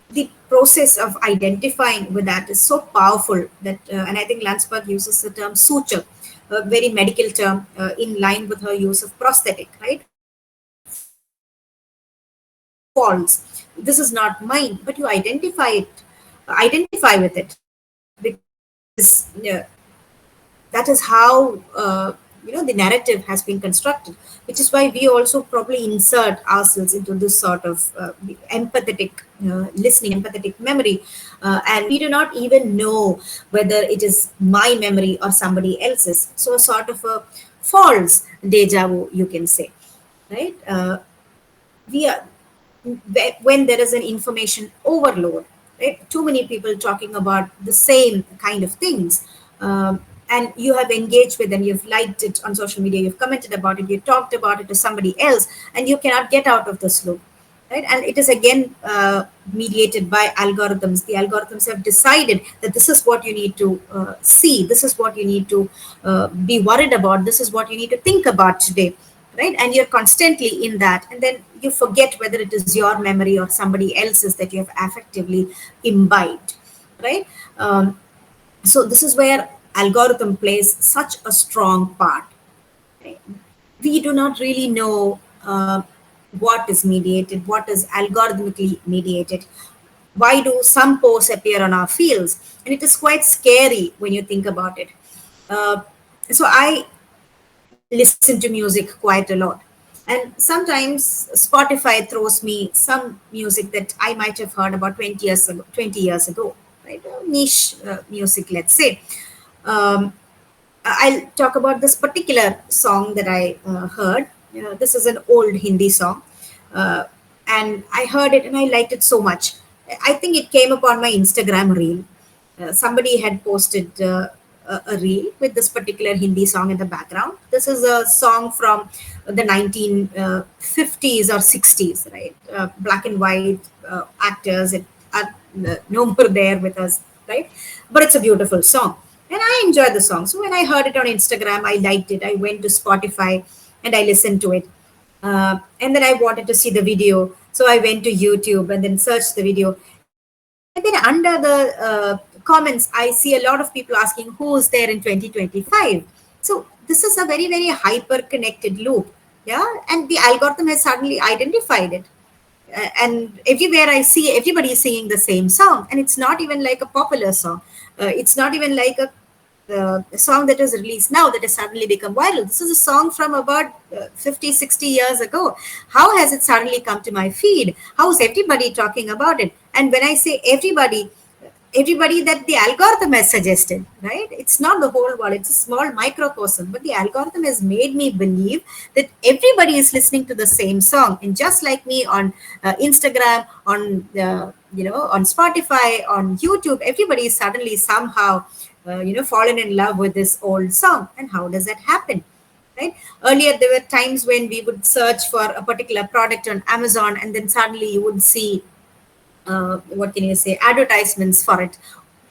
the process of identifying with that is so powerful that, and I think Landsberg uses the term suture, a very medical term, in line with her use of prosthetic, right? False. This is not mine, but you identify with it because that is how the narrative has been constructed, which is why we also probably insert ourselves into this sort of empathetic listening, empathetic memory, and we do not even know whether it is my memory or somebody else's. So a sort of a false deja vu, you can say, right? We are when there is an information overload, right? Too many people talking about the same kind of things. And you have engaged with them, you've liked it on social media, you've commented about it, you talked about it to somebody else, and you cannot get out of this loop, right? And it is again mediated by algorithms. The algorithms have decided that this is what you need to see, this is what you need to be worried about, this is what you need to think about today, right? And you're constantly in that, and then you forget whether it is your memory or somebody else's that you have affectively imbibed, right? So this is where algorithm plays such a strong part. Right? We do not really know what is mediated, what is algorithmically mediated. Why do some posts appear on our fields? And it is quite scary when you think about it. So I listen to music quite a lot. And sometimes Spotify throws me some music that I might have heard about 20 years ago, right? Niche music, let's say. Um, I'll talk about this particular song that I heard. This is an old Hindi song, uh, and I heard it and I liked it so much. I think it came upon my Instagram reel. Somebody had posted a reel with this particular Hindi song in the background. This is a song from the 1950s or 60s, right? Black and white actors are no more there with us, right? But it's a beautiful song. And I enjoyed the song. So when I heard it on Instagram, I liked it. I went to Spotify and I listened to it. And then I wanted to see the video. So I went to YouTube and then searched the video. And then under the comments, I see a lot of people asking who's there in 2025. So this is a very, very hyper connected loop. Yeah. And the algorithm has suddenly identified it. And everywhere I see everybody is singing the same song, and it's not even like a popular song. It's not even like a song that was released now that has suddenly become viral. This is a song from about 50, 60 years ago. How has it suddenly come to my feed? How is everybody talking about it? And when I say everybody, everybody that the algorithm has suggested, right? It's not the whole world, it's a small microcosm, but the algorithm has made me believe that everybody is listening to the same song. And just like me on Instagram, on on Spotify, on YouTube, everybody is suddenly somehow fallen in love with this old song. And how does that happen? Right? Earlier, there were times when we would search for a particular product on Amazon, and then suddenly you would see what can you say, advertisements for it.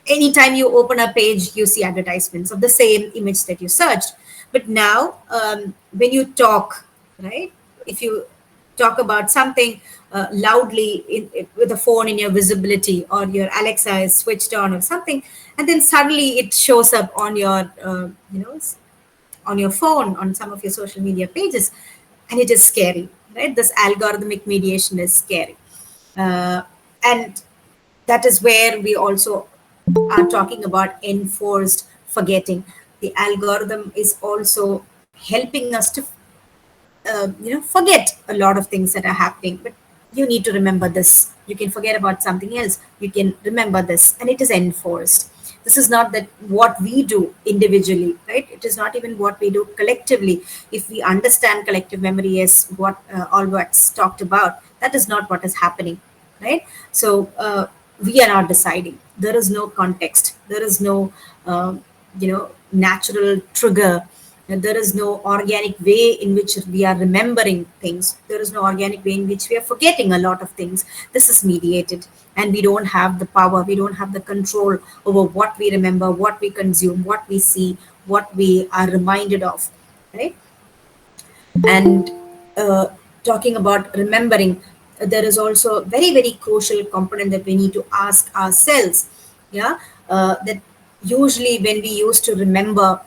Anytime you open a page, you see advertisements of the same image that you searched. But now, when you talk, right, if you talk about something loudly with a phone in your visibility, or your Alexa is switched on or something, and then suddenly it shows up on your on your phone, on some of your social media pages, and it is scary, right? This algorithmic mediation is scary. And that is where we also are talking about enforced forgetting. The algorithm is also helping us to forget a lot of things that are happening, but you need to remember this. You can forget about something else, you can remember this, and it is enforced. This is not that what we do individually, right? It is not even what we do collectively. If we understand collective memory as what Albert's talked about, that is not what is happening, right? So we are not deciding. There is no context, there is no natural trigger, and there is no organic way in which we are remembering things. There is no organic way in which we are forgetting a lot of things. This is mediated, and we don't have the power, we don't have the control over what we remember, what we consume, what we see, what we are reminded of, right? And talking about remembering, there is also a very, very crucial component that we need to ask ourselves. Yeah. That usually when we used to remember,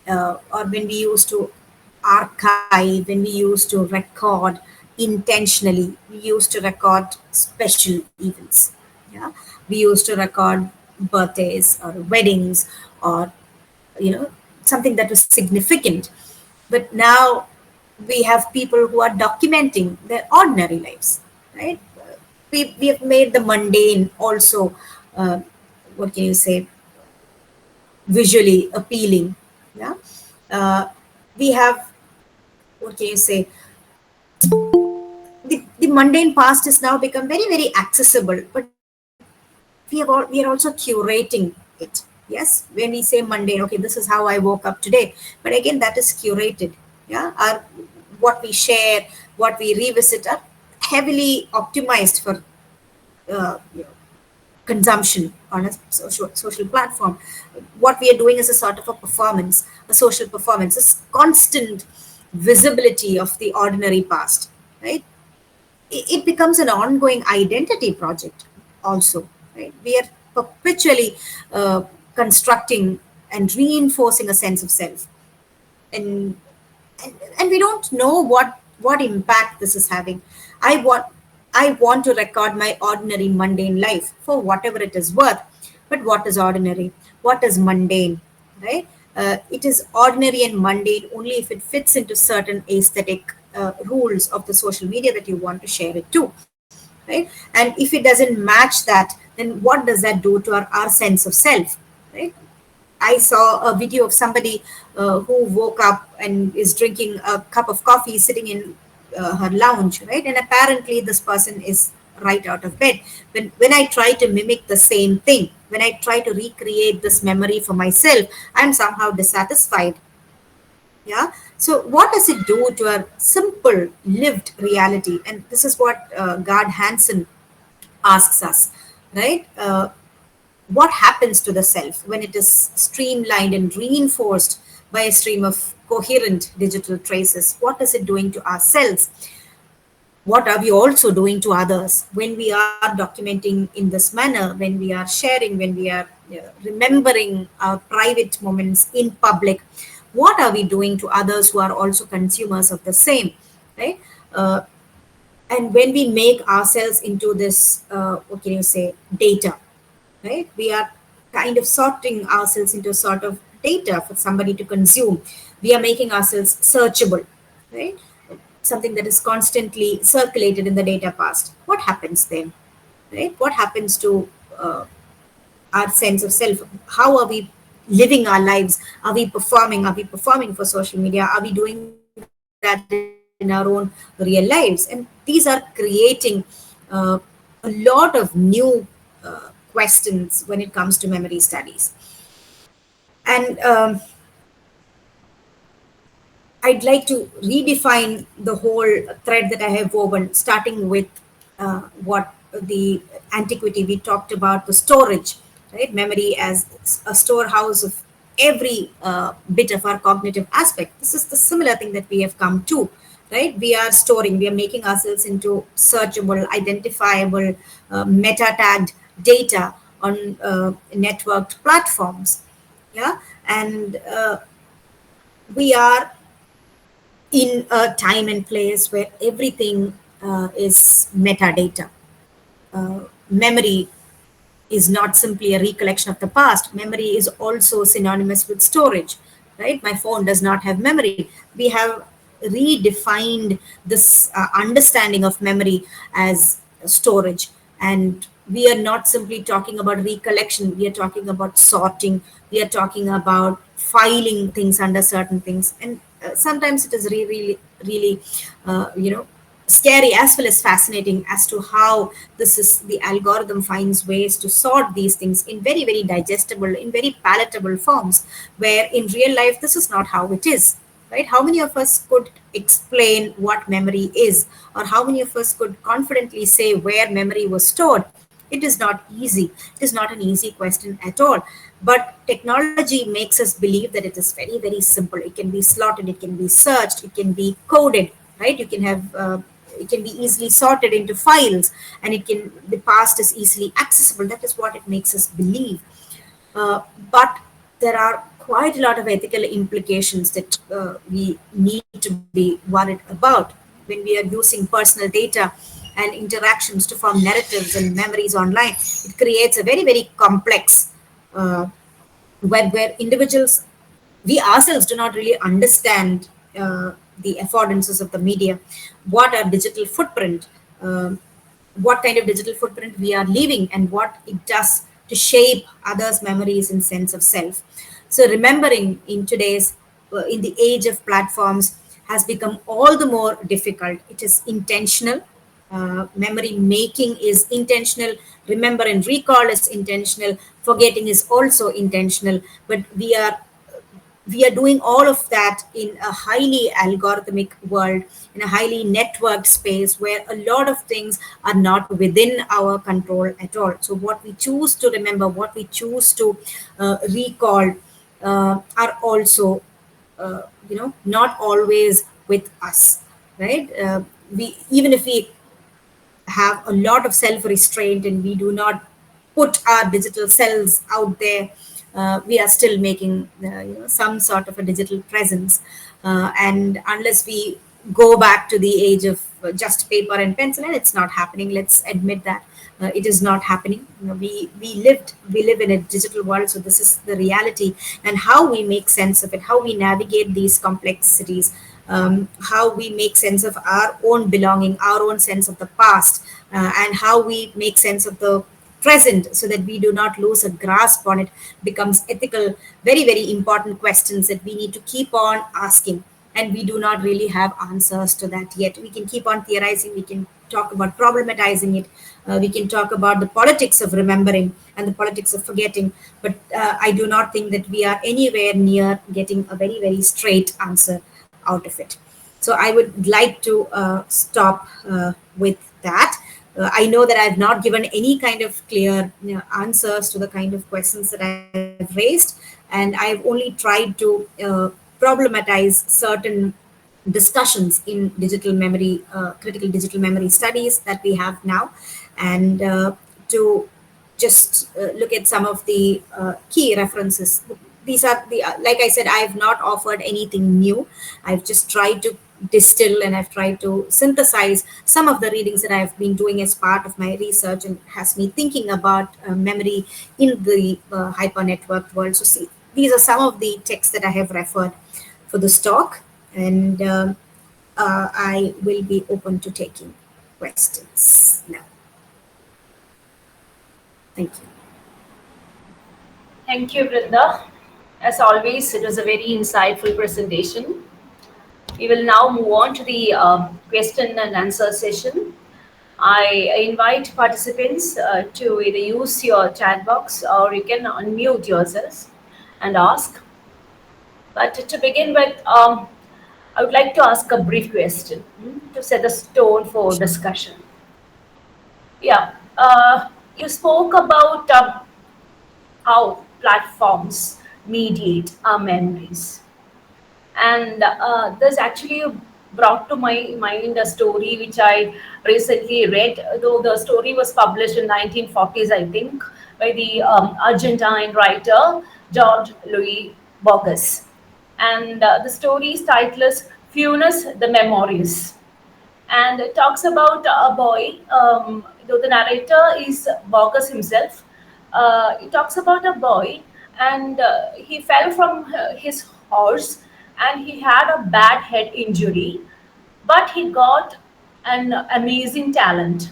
or when we used to archive, when we used to record intentionally, we used to record special events. Yeah. We used to record birthdays or weddings, or something that was significant. But now we have people who are documenting their ordinary lives, right? We have made the mundane also, what can you say, visually appealing. Yeah. We have, what can you say, the mundane past has now become very, very accessible, but we are also curating it. Yes, when we say mundane, okay, this is how I woke up today, but again, that is curated. Yeah. What we share, what we revisit are heavily optimized for uh, you know, consumption on a social platform. What we are doing is a sort of a performance, a social performance, a constant visibility of the ordinary past, right? It becomes an ongoing identity project also, right? We are perpetually constructing and reinforcing a sense of self. And, and we don't know what impact this is having. I want to record my ordinary mundane life for whatever it is worth. But what is ordinary, what is mundane, right? It is ordinary and mundane only if it fits into certain aesthetic rules of the social media that you want to share it to, right? And if it doesn't match that, then what does that do to our sense of self, right? I saw a video of somebody who woke up and is drinking a cup of coffee sitting in her lounge, right? And apparently, this person is right out of bed. When I try to mimic the same thing, when I try to recreate this memory for myself, I'm somehow dissatisfied. Yeah. So, what does it do to our simple lived reality? And this is what Gard Hansen asks us, right? What happens to the self when it is streamlined and reinforced by a stream of coherent digital traces? What is it doing to ourselves? What are we also doing to others when we are documenting in this manner, when we are sharing, when we are remembering our private moments in public? What are we doing to others who are also consumers of the same, right? And when we make ourselves into this, what can you say, data, right? We are kind of sorting ourselves into a sort of data for somebody to consume. We are making ourselves searchable, right? Something that is constantly circulated in the data past. What happens then, right? What happens to our sense of self? How are we living our lives? Are we performing? Are we performing for social media? Are we doing that in our own real lives? And these are creating uh, a lot of new questions when it comes to memory studies. And I'd like to redefine the whole thread that I have woven, starting with what the antiquity we talked about, the storage, right? Memory as a storehouse of every bit of our cognitive aspect. This is the similar thing that we have come to, right? We are storing, we are making ourselves into searchable, identifiable, meta tagged data on networked platforms. Yeah. And we are in a time and place where everything is metadata. Memory is not simply a recollection of the past. Memory is also synonymous with storage, right? My phone does not have memory. We have redefined this understanding of memory as storage. And we are not simply talking about recollection, we are talking about sorting, we are talking about filing things under certain things. And sometimes it is really, scary as well as fascinating as to how this is the algorithm finds ways to sort these things in very, very digestible, in very palatable forms, where in real life this is not how it is, right? How many of us could explain what memory is, or how many of us could confidently say where memory was stored? It is not easy. It is not an easy question at all. But technology makes us believe that it is very, very simple. It can be slotted, it can be searched, it can be coded, right? You can have it can be easily sorted into files, and it can, the past is easily accessible. That is what it makes us believe. But there are quite a lot of ethical implications that we need to be worried about when we are using personal data and interactions to form narratives and memories online. It creates a very, very complex uh, web where individuals, we ourselves do not really understand the affordances of the media, what our digital footprint, what kind of digital footprint we are leaving, and what it does to shape others' memories and sense of self. So, remembering in today's, in the age of platforms, has become all the more difficult. It is intentional. Memory making is intentional. Remember and recall is intentional. Forgetting is also intentional. But we are doing all of that in a highly algorithmic world, in a highly networked space where a lot of things are not within our control at all. So what we choose to remember, what we choose to recall, are also not always with us, right? We, even if we have a lot of self restraint and we do not put our digital selves out there, we are still making some sort of a digital presence. And unless we go back to the age of just paper and pencil, and it's not happening, let's admit that. It is not happening. We live in a digital world, so this is the reality. And how we make sense of it, how we navigate these complexities, how we make sense of our own belonging, our own sense of the past, and how we make sense of the present so that we do not lose a grasp on it becomes ethical, very, very important questions that we need to keep on asking. And we do not really have answers to that yet. We can keep on theorizing, we can talk about problematizing it, we can talk about the politics of remembering and the politics of forgetting, but I do not think that we are anywhere near getting a very, very straight answer out of it. So I would like to stop with that. I know that I've not given any kind of clear answers to the kind of questions that I've raised, and I've only tried to problematize certain discussions in digital memory, critical digital memory studies that we have now, and to just look at some of the key references. These are the, like I said, I have not offered anything new. I've just tried to distill and I've tried to synthesize some of the readings that I've been doing as part of my research, and has me thinking about memory in the hyper networked world. So, see, these are some of the texts that I have referred for this talk, and I will be open to taking questions now. Thank you. Thank you, Vrinda. As always, it was a very insightful presentation. We will now move on to the question and answer session. I invite participants to either use your chat box or you can unmute yourselves and ask. But to begin with, I would like to ask a brief question to set the tone for discussion. Yeah, you spoke about how platforms mediate our memories. And this actually brought to my mind a story which I recently read, though the story was published in 1940s, I think, by the Argentine writer George Louis Borges. And the story's title is Funes the Memorious, and it talks about a boy. Though the narrator is Borges himself, it talks about a boy, and he fell from his horse, and he had a bad head injury, but he got an amazing talent,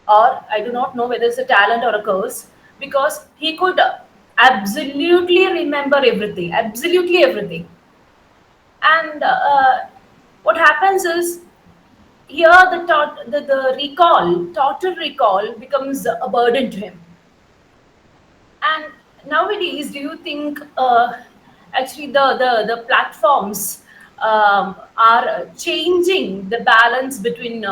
or I do not know whether it's a talent or a curse, because he could absolutely remember everything, absolutely everything. And what happens is, here the recall, total recall becomes a burden to him. And nowadays, do you think actually the platforms are changing the balance between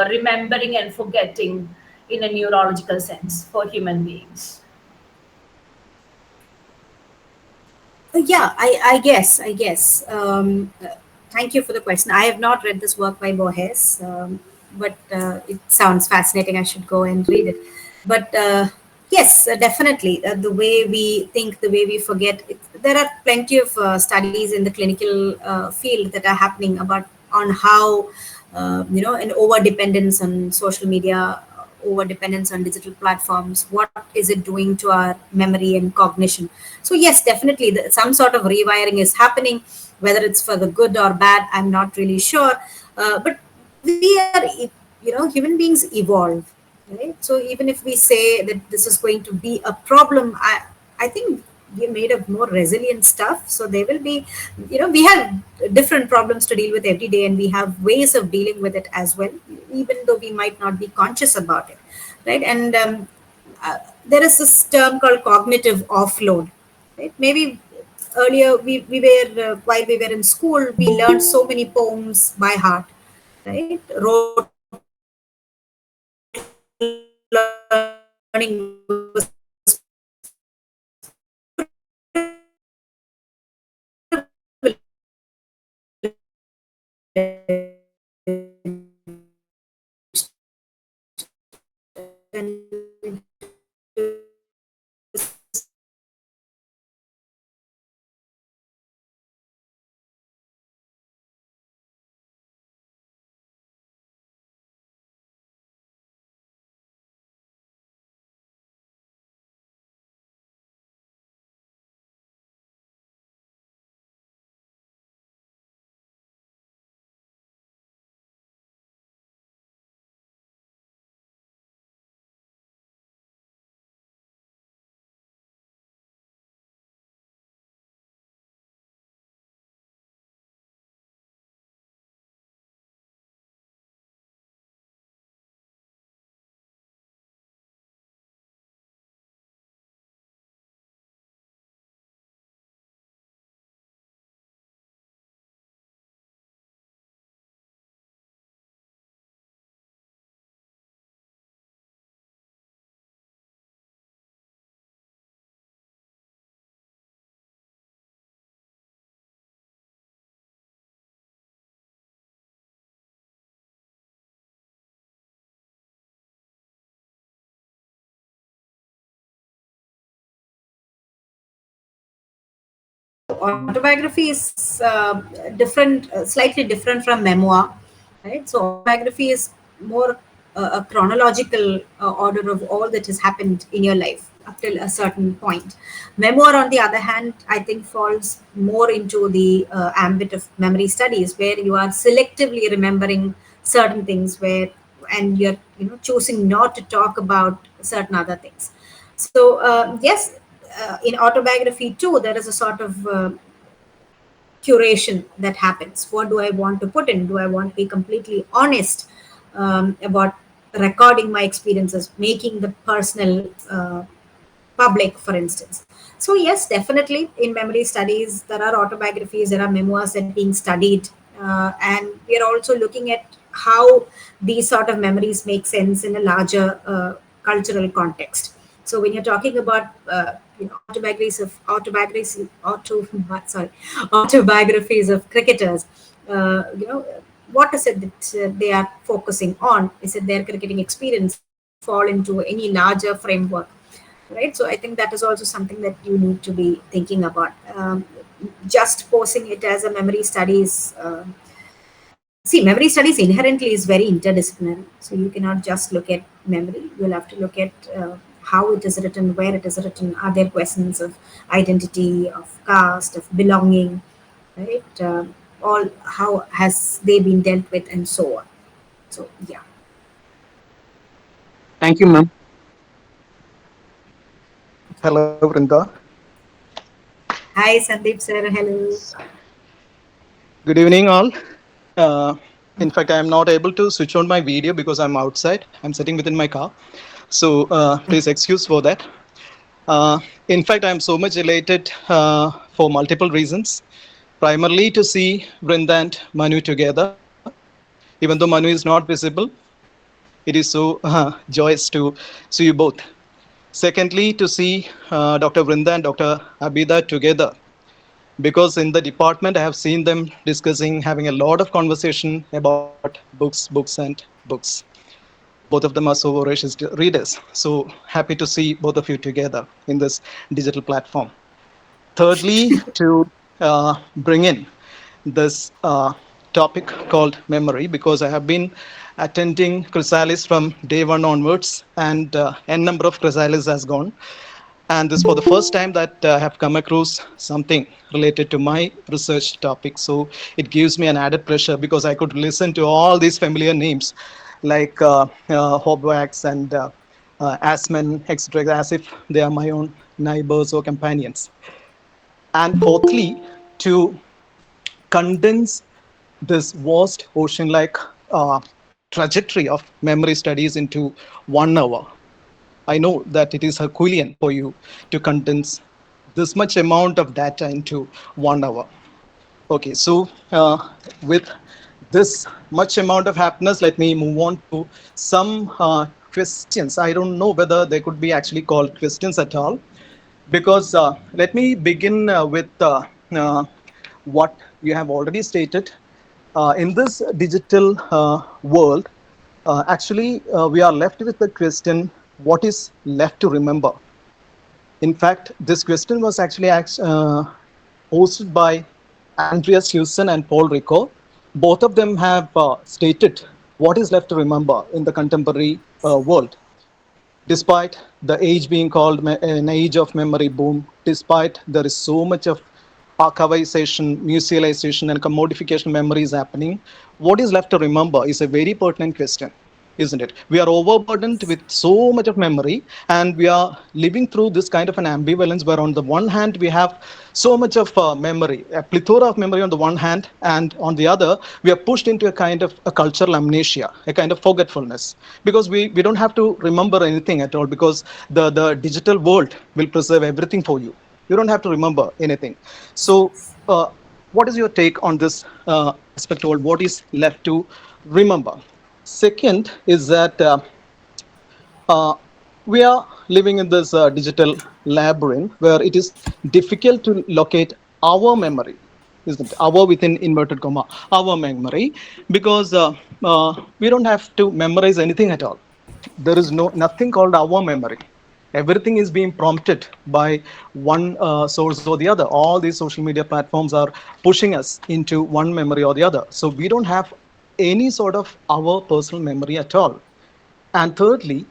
remembering and forgetting in a neurological sense for human beings? Yeah, I guess. Thank you for the question. I have not read this work by Borges, but it sounds fascinating. I should go and read it. But yes, definitely, the way we think, the way we forget. There are plenty of studies in the clinical field that are happening about on how an over dependence on social media, over dependence on digital platforms, what is it doing to our memory and cognition. So yes, definitely some sort of rewiring is happening, whether it's for the good or bad, I'm not really sure. But we are, human beings evolve, right? So even if we say that this is going to be a problem, I think we're made of more resilient stuff. So there will be, we have different problems to deal with every day, and we have ways of dealing with it as well, even though we might not be conscious about it, right? And there is this term called cognitive offload, right? Maybe earlier we were while we were in school, we learned so many poems by heart, right? Rote learning was Autobiography is different, slightly different from memoir, right? So autobiography is more a chronological order of all that has happened in your life up till a certain point. Memoir, on the other hand, I think falls more into the ambit of memory studies, where you are selectively remembering certain things, where and you're choosing not to talk about certain other things. So yes, in autobiography too, there is a sort of curation that happens. What do I want to put in? Do I want to be completely honest about recording my experiences, making the personal public, for instance? So yes, definitely in memory studies, there are autobiographies, there are memoirs that are being studied, and we are also looking at how these sort of memories make sense in a larger cultural context. So when you're talking about autobiographies of cricketers, what is it that they are focusing on? Is it their cricketing experience? Does it fall into any larger framework? Right. So I think that is also something that you need to be thinking about. Just posing it as a memory studies. See, memory studies inherently is very interdisciplinary. So you cannot just look at memory. You'll have to look at how it is written, where it is written. Are there questions of identity, of caste, of belonging, right? All how has they been dealt with, and so on. So yeah. Thank you, ma'am. Hello, Vrinda. Hi, Sandeep sir. Hello. Good evening, all. In fact, I am not able to switch on my video because I'm outside. I'm sitting within my car. So please excuse for that. In fact, I'm so much elated for multiple reasons. Primarily to see Vrinda and Manu together. Even though Manu is not visible, it is so joyous to see you both. Secondly, to see Dr. Vrinda and Dr. Abida together, because in the department I have seen them discussing, having a lot of conversation about books and books. Both of them are so voracious readers. So happy to see both of you together in this digital platform. Thirdly, to bring in this topic called memory, because I have been attending Chrysalis from day one onwards, and n number of Chrysalis has gone. And this is for the first time that I have come across something related to my research topic. So it gives me an added pleasure because I could listen to all these familiar names like Hobwax and Asman, etc., as if they are my own neighbors or companions. And fourthly, to condense this vast ocean-like trajectory of memory studies into 1 hour. I know that it is Herculean for you to condense this much amount of data into 1 hour. Okay, so with this much amount of happiness, let me move on to some questions. I don't know whether they could be actually called questions at all, because let me begin with what you have already stated. In this digital world, actually, we are left with the question, what is left to remember? In fact, this question was actually posted by Andreas Houston and Paul Ricoeur. Both of them have stated what is left to remember in the contemporary world. Despite the age being called an age of memory boom, despite there is so much of archivization, musealization, and commodification memories happening, what is left to remember is a very pertinent question, isn't it? We are overburdened with so much of memory, and we are living through this kind of an ambivalence where on the one hand we have so much of memory, a plethora of memory on the one hand, and on the other we are pushed into a kind of a cultural amnesia, a kind of forgetfulness, because we don't have to remember anything at all, because the digital world will preserve everything for you. You don't have to remember anything. So what is your take on this aspect, or what is left to remember? Second is that we are living in this digital labyrinth where it is difficult to locate our memory, isn't it? Our within inverted comma, our memory, because we don't have to memorize anything at all. There is nothing called our memory. Everything is being prompted by one source or the other. All these social media platforms are pushing us into one memory or the other. So we don't have any sort of our personal memory at all. And thirdly,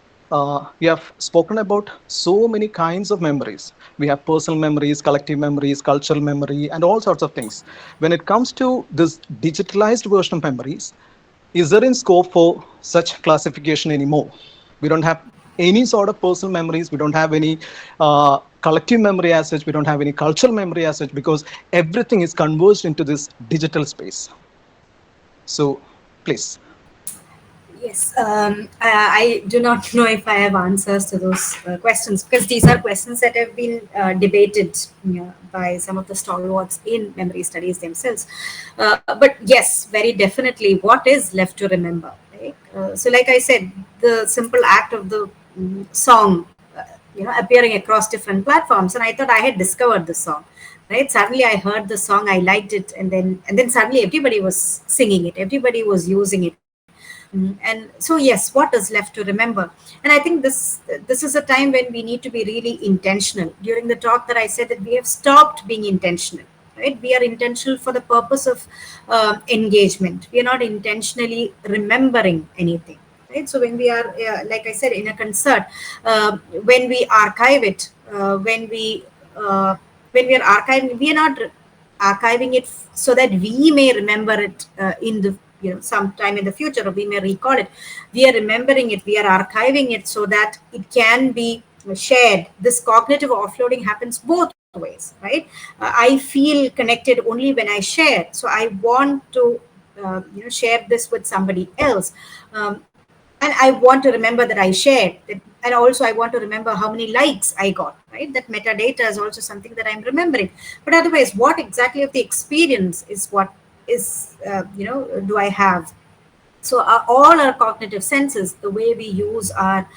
we have spoken about so many kinds of memories. We have personal memories, collective memories, cultural memory, and all sorts of things. When it comes to this digitalized version of memories, is there in scope for such classification anymore? We don't have any sort of personal memories. We don't have any collective memory as such. We don't have any cultural memory as such, because everything is converged into this digital space. So, please. Yes, I do not know if I have answers to those questions, because these are questions that have been debated, by some of the stalwarts in memory studies themselves. But yes, very definitely, what is left to remember? Right? So, like I said, the simple act of the song, appearing across different platforms, and I thought I had discovered the song. Right, suddenly I heard the song, I liked it, and then suddenly everybody was singing it, everybody was using it. And so yes, what is left to remember? And I think this is a time when we need to be really intentional. During the talk that I said that we have stopped being intentional, right? We are intentional for the purpose of engagement. We are not intentionally remembering anything, right? So when we are, like I said, in a concert, when we archive it, when we are archiving, we are not archiving it so that we may remember it in the sometime in the future, or we may recall it. We are remembering it, we are archiving it so that it can be shared. This cognitive offloading happens both ways, right? I feel connected only when I share, so I want to share this with somebody else. And I want to remember that I shared it, and also I want to remember how many likes I got, right? That metadata is also something that I'm remembering. But otherwise, what exactly of the experience is what is, do I have? So all our cognitive senses, the way we use our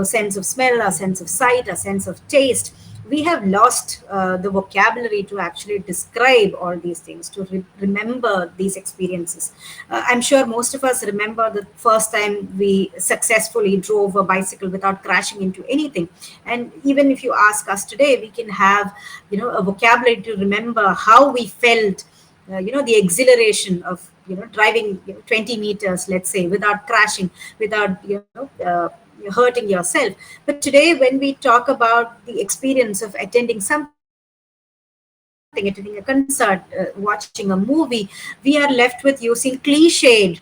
sense of smell, our sense of sight, our sense of taste, we have lost the vocabulary to actually describe all these things, to remember these experiences. I'm sure most of us remember the first time we successfully drove a bicycle without crashing into anything. And even if you ask us today, we can have a vocabulary to remember how we felt, the exhilaration of driving 20 meters, let's say, without crashing, without hurting yourself. But today, when we talk about the experience of attending something, attending a concert, watching a movie, we are left with using cliched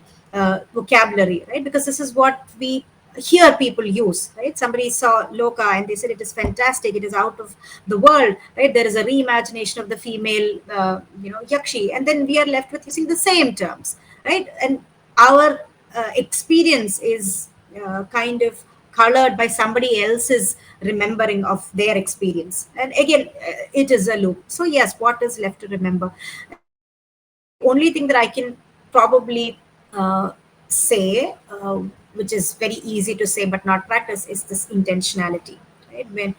vocabulary, right? Because this is what we hear people use, right? Somebody saw Loka and they said it is fantastic, it is out of the world, right? There is a reimagination of the female, Yakshi, and then we are left with using the same terms, right? And our experience is kind of colored by somebody else's remembering of their experience. And again, it is a loop. So yes, what is left to remember? The only thing that I can probably say, which is very easy to say but not practice, is this intentionality. Right? When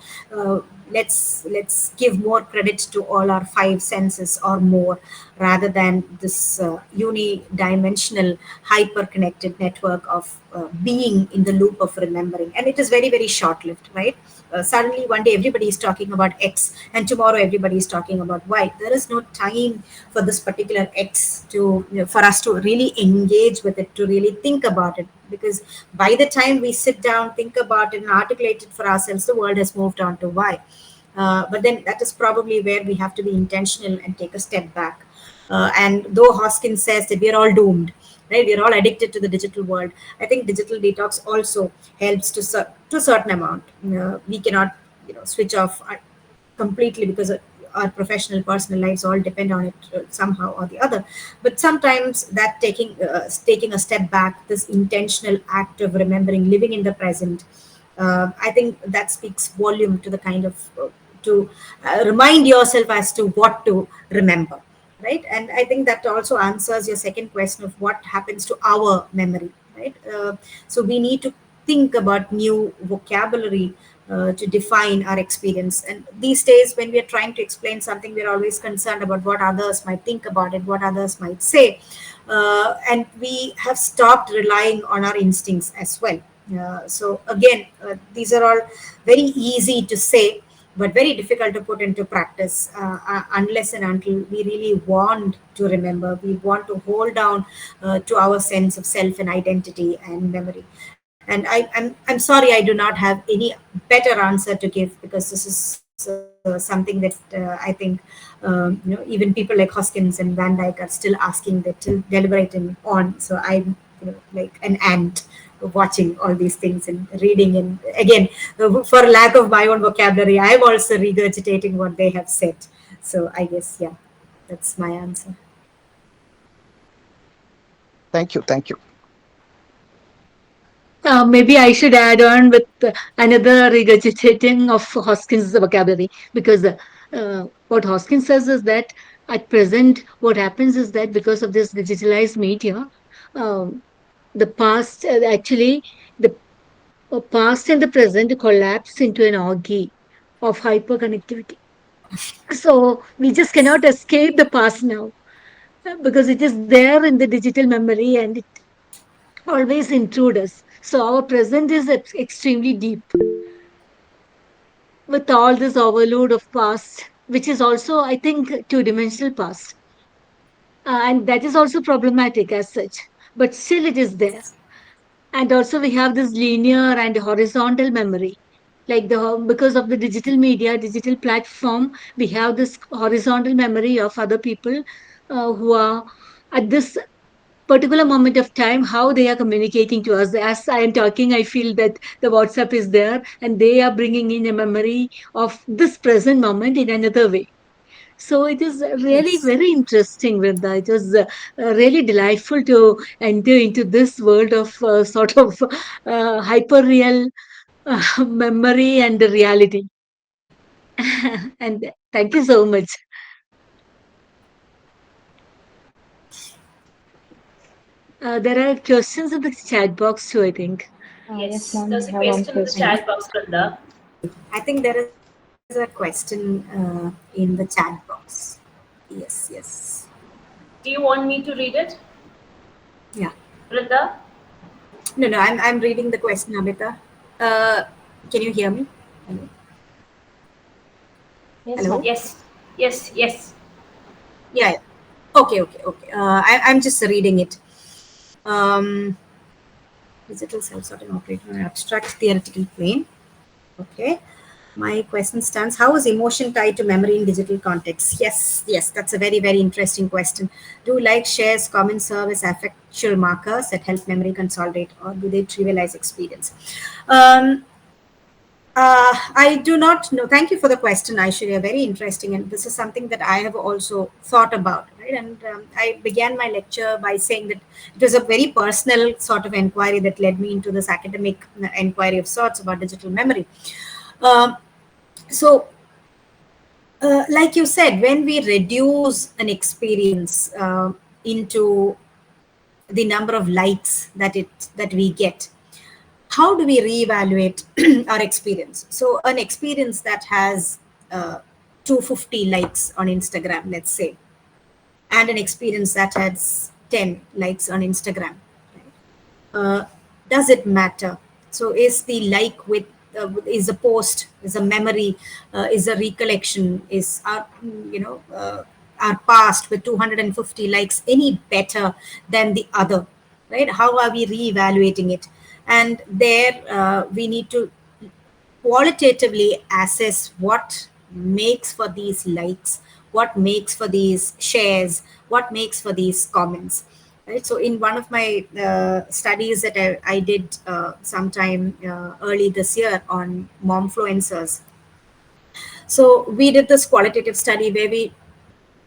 let's give more credit to all our five senses or more, rather than this unidimensional hyper-connected network of being in the loop of remembering. And it is very, very short-lived, right? Suddenly one day everybody is talking about X, and tomorrow everybody is talking about Y. There is no time for this particular X to, for us to really engage with it, to really think about it. Because by the time we sit down, think about it, and articulate it for ourselves, the world has moved on to Y. But then that is probably where we have to be intentional and take a step back. And though Hoskins says that we are all doomed, right? We are all addicted to the digital world. I think digital detox also helps to a certain amount. We cannot, switch off completely, because our professional, personal lives all depend on it somehow or the other. But sometimes that taking a step back, this intentional act of remembering, living in the present, I think that speaks volume to the kind of to remind yourself as to what to remember, right? And I think that also answers your second question of what happens to our memory, right? So we need to think about new vocabulary to define our experience. And these days, when we are trying to explain something, we're always concerned about what others might think about it, what others might say. And we have stopped relying on our instincts as well. So again, these are all very easy to say, but very difficult to put into practice unless and until we really want to remember, we want to hold down to our sense of self and identity and memory. And I'm sorry, I do not have any better answer to give, because this is something that I think even people like Hoskins and Van Dyke are still asking, they're still deliberating on. So I'm like an ant watching all these things and reading, and again, for lack of my own vocabulary, I'm also regurgitating what they have said. So I guess, yeah, that's my answer. Thank you. Thank you. Maybe I should add on with another regurgitating of Hoskins' vocabulary, because what Hoskins says is that at present, what happens is that because of this digitalized media, um, the past actually the past and the present collapse into an orgy of hyperconnectivity. So we just cannot escape the past now, because it is there in the digital memory and it always intrudes us. So our present is extremely deep with all this overload of past, which is also, I think, two-dimensional past. And that is also problematic as such, but still it is there. And also we have this linear and horizontal memory. Like because of the digital media, digital platform, we have this horizontal memory of other people who are at this particular moment of time, how they are communicating to us. As I am talking, I feel that the WhatsApp is there and they are bringing in a memory of this present moment in another way. So it is really Yes. very interesting, Vrinda. It was really delightful to enter into this world of sort of hyper real memory and reality. And thank you so much. There are questions in the chat box too, I think. Yes, Yes, ma'am, there's a we have one question in the question. chat box, Brenda. I think there is a question in the chat box. Yes, yes. Do you want me to read it, Yeah. Brenda? No, I'm reading the question, Amita. Uh, can you hear me? Hello? Yes, Hello? ma'am. Yes, yes, yes. Yeah, yeah. Okay. I'm just reading it. Um, Digital self-sorting operator on an abstract theoretical plane. Okay. My question stands: how is emotion tied to memory in digital context? Yes, that's a very, very interesting question. Do likes, shares, comments serve as affectual markers that help memory consolidate, or do they trivialize experience? Um, I do not know. Thank you for the question, Aishwarya. Very interesting. And this is something that I have also thought about, right? And I began my lecture by saying that it was a very personal sort of inquiry that led me into this academic inquiry of sorts about digital memory. Um, so, like you said, when we reduce an experience into the number of likes that we get, how do we reevaluate our experience? So an experience that has 250 likes on Instagram, let's say, and an experience that has 10 likes on Instagram, uh, does it matter? So is the like with is a post, is a memory, is a recollection, is our our past with 250 likes any better than the other, right? How are we reevaluating it? And there we need to qualitatively assess what makes for these likes, what makes for these shares, what makes for these comments. Right. So in one of my studies that I did sometime early this year on momfluencers, so we did this qualitative study where we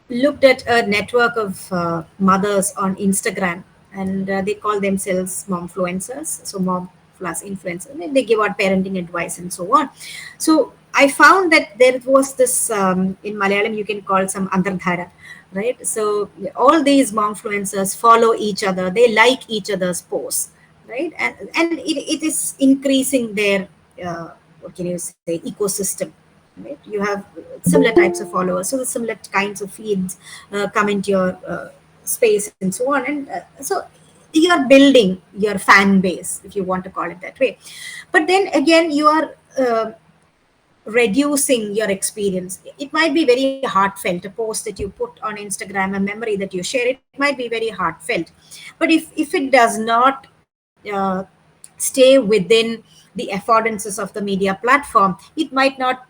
looked at a network of mothers on Instagram, and they call themselves momfluencers. So mom plus influencer, and they give out parenting advice and so on. So I found that there was this in Malayalam you can call some antardhara, right? So all these momfluencers follow each other, they like each other's posts, right? And it is increasing their what can you say, ecosystem, right? You have similar types of followers, so the similar kinds of feeds come into your space and so on. And so you're building your fan base, if you want to call it that way. But then again, you are reducing your experience. It might be very heartfelt, a post that you put on Instagram, a memory that you share, it might be very heartfelt. But if it does not stay within the affordances of the media platform, it might not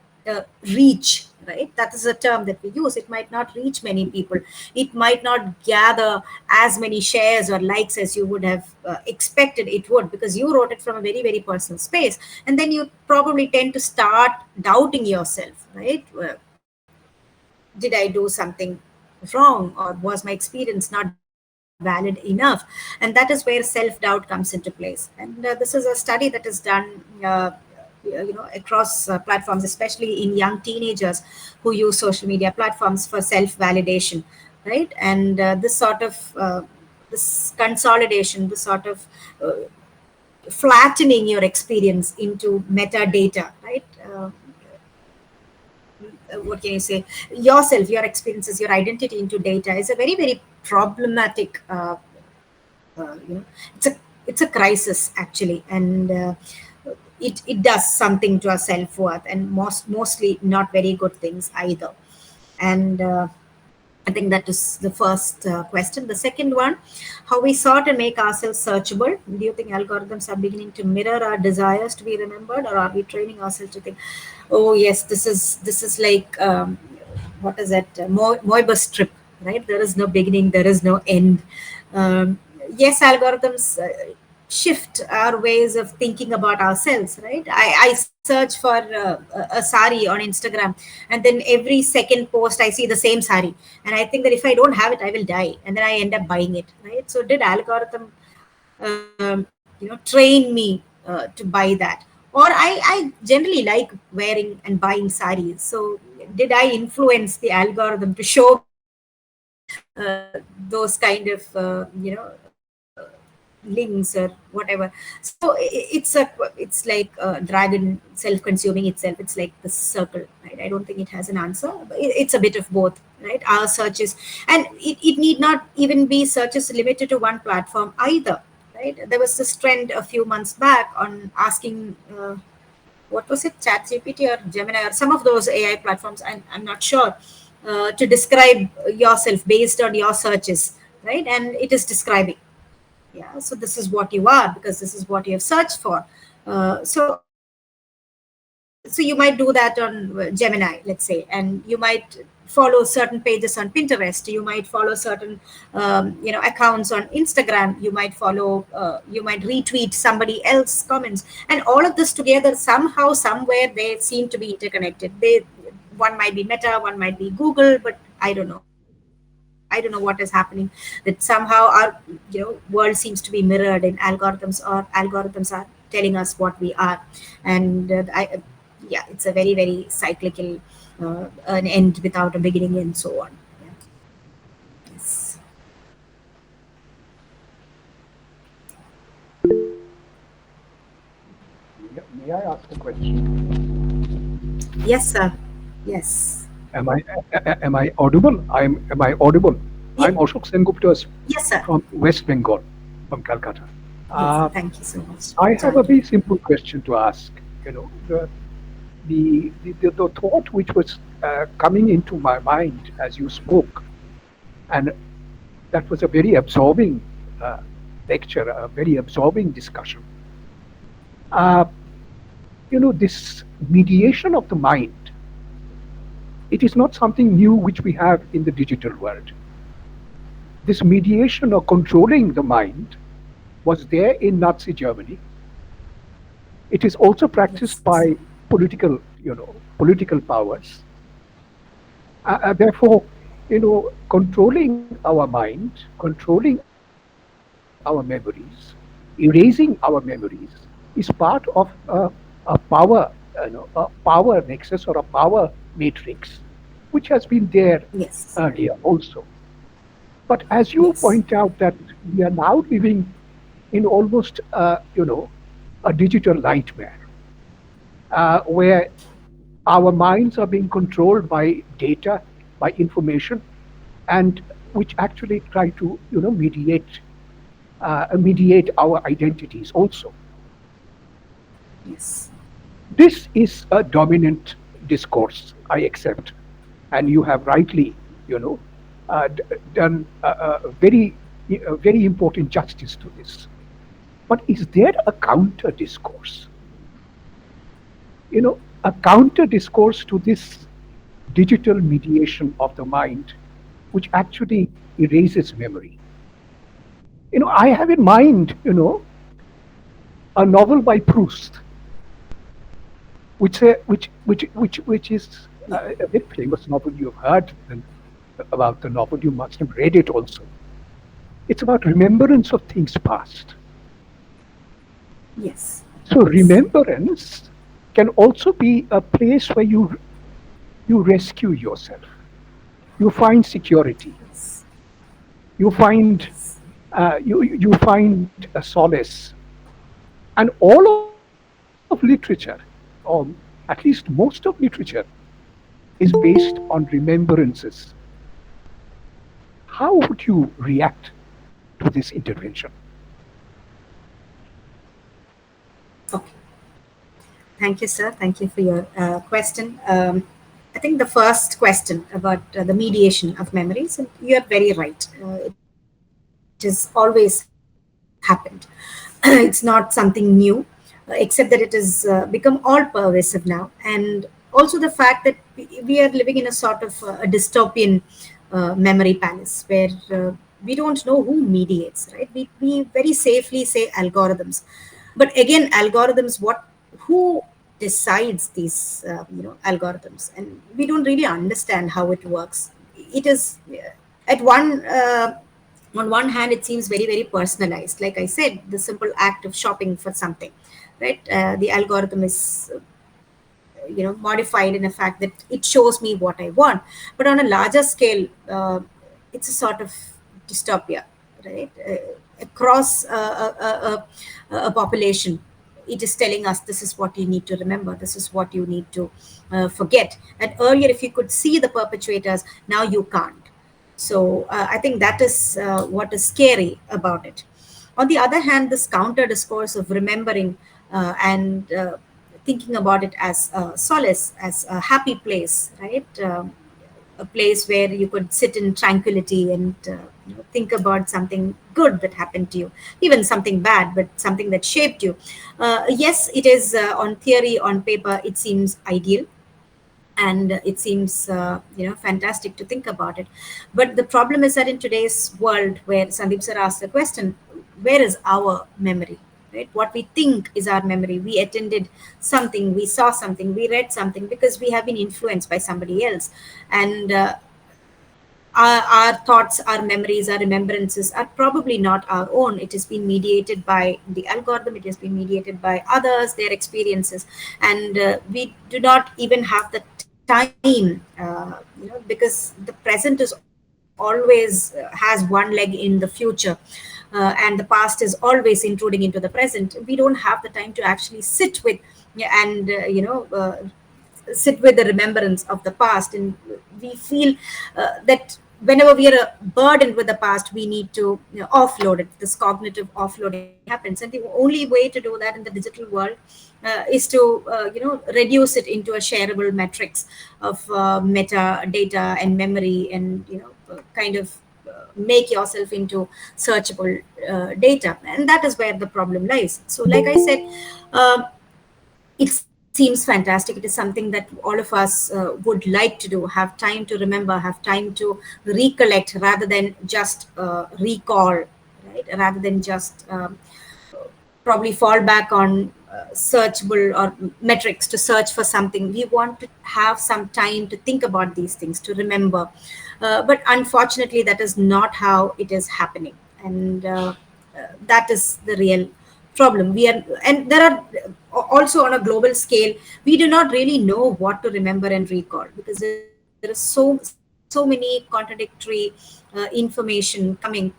reach, right? That is a term that we use. It might not reach many people. It might not gather as many shares or likes as you would have expected it would, because you wrote it from a very, very personal space. And then you probably tend to start doubting yourself, right? Did I do something wrong, or was my experience not valid enough? And that is where self-doubt comes into place. And this is a study that is done across platforms, especially in young teenagers who use social media platforms for self-validation, right? And this sort of this consolidation, this sort of flattening your experience into metadata, right? What can you say? Yourself, your experiences, your identity into data is a very, very problematic. It's a crisis actually, and it does something to our self-worth, and mostly not very good things either. And I think that is the first question. The second one, how we sort and make ourselves searchable. Do you think algorithms are beginning to mirror our desires to be remembered, or are we training ourselves to think, oh yes, this is like what is that? Moebius strip, right? There is no beginning, there is no end. Yes, algorithms shift our ways of thinking about ourselves, right? I search for a sari on Instagram, and then every second post I see the same sari, and I think that if I don't have it, I will die, and then I end up buying it, right? So did algorithm train me to buy that? Or I generally like wearing and buying saris, so did I influence the algorithm to show those kind of links or whatever? So it's like a dragon self-consuming itself. It's like the circle, right? I don't think it has an answer. It's a bit of both, right? Our searches, and it need not even be searches limited to one platform either, right? There was this trend a few months back on asking what was it, ChatGPT or Gemini or some of those AI platforms, I'm not sure, to describe yourself based on your searches, right? And it is describing, yeah, so this is what you are because this is what you have searched for. So you might do that on Gemini, let's say, and you might follow certain pages on Pinterest, you might follow certain accounts on Instagram, you might follow you might retweet somebody else's comments, and all of this together, somehow somewhere they seem to be interconnected. One might be Meta, one might be Google, but I don't know what is happening, that somehow our world seems to be mirrored in algorithms, or algorithms are telling us what we are. And it's a very, very cyclical an end without a beginning, and so on. Yes. May I ask a question? Yes, sir. Yes. Am I audible? Am I audible? Yeah. I'm Ashok Sengupta. Yes, sir. From West Bengal, from Calcutta. Yes, thank you so much. I have a very simple question to ask. The thought which was coming into my mind as you spoke, and that was a very absorbing lecture, a very absorbing discussion. This mediation of the mind, it is not something new which we have in the digital world. This mediation or controlling the mind was there in Nazi Germany. It is also practiced by political powers. Therefore, controlling our mind, controlling our memories, erasing our memories is part of a power nexus or a power matrix, which has been there earlier also. But as you point out that we are now living in almost a digital nightmare, where our minds are being controlled by data, by information, and which actually try to mediate mediate our identities also. Yes. This is a dominant discourse, I accept, and you have rightly, done a very important justice to this. But is there a counter discourse? A counter discourse to this digital mediation of the mind, which actually erases memory. I have in mind, a novel by Proust, which is a very famous novel. You've heard about the novel. You must have read it also. It's about remembrance of things past. Yes. So remembrance can also be a place where you rescue yourself. You find security. Yes. You find you find a solace. And all of literature, or at least most of literature, is based on remembrances. How would you react to this intervention? Okay. Thank you, sir. Thank you for your question. I think the first question about the mediation of memories, and you are very right. It has always happened. It's not something new, except that it has become all pervasive now. And also the fact that we are living in a sort of a dystopian memory palace where we don't know who mediates, right? We very safely say algorithms. But again, algorithms, who decides these, algorithms? And we don't really understand how it works. It is at on one hand, it seems very, very personalized. Like I said, the simple act of shopping for something, right? The algorithm is, modified in a fact that it shows me what I want. But on a larger scale, it's a sort of dystopia, right? Across a population, it is telling us this is what you need to remember, this is what you need to forget. And earlier, if you could see the perpetrators, now you can't. So I think that is what is scary about it. On the other hand, this counter discourse of remembering and thinking about it as solace, as a happy place, right? A place where you could sit in tranquility and think about something good that happened to you, even something bad, but something that shaped you. Yes, it is on theory, on paper, it seems ideal, and it seems fantastic to think about it. But the problem is that in today's world, where Sandeep sir asked the question, where is our memory, right? What we think is our memory. We attended something, we saw something, we read something because we have been influenced by somebody else. And our thoughts, our memories, our remembrances are probably not our own. It has been mediated by the algorithm, it has been mediated by others, their experiences. And we do not even have the time, because the present is always has one leg in the future, and the past is always intruding into the present. We don't have the time to actually sit with and sit with the remembrance of the past. And we feel that whenever we are burdened with the past, we need to offload it. This cognitive offloading happens, and the only way to do that in the digital world is to reduce it into a shareable metrics of metadata and memory, and kind of make yourself into searchable data. And that is where the problem lies. So like I said, it seems fantastic. It is something that all of us would like to do, have time to remember, have time to recollect, rather than just recall, right? Rather than just probably fall back on searchable or metrics to search for something. We want to have some time to think about these things, to remember. But unfortunately, that is not how it is happening. And that is the real problem. And there are also, on a global scale, we do not really know what to remember and recall, because there is so many contradictory information coming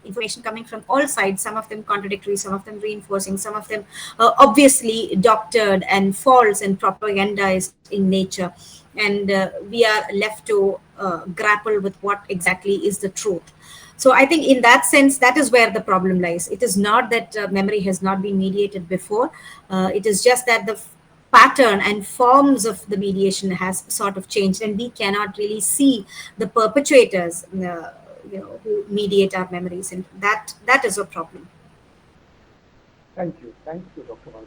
from all sides, some of them contradictory, some of them reinforcing, some of them obviously doctored and false and propagandized in nature. and we are left to grapple with what exactly is the truth. So I think in that sense, that is where the problem lies. It is not that memory has not been mediated before. It is just that the pattern and forms of the mediation has sort of changed, and we cannot really see the perpetuators, who mediate our memories, and that is a problem. Thank you, Dr. Malvi.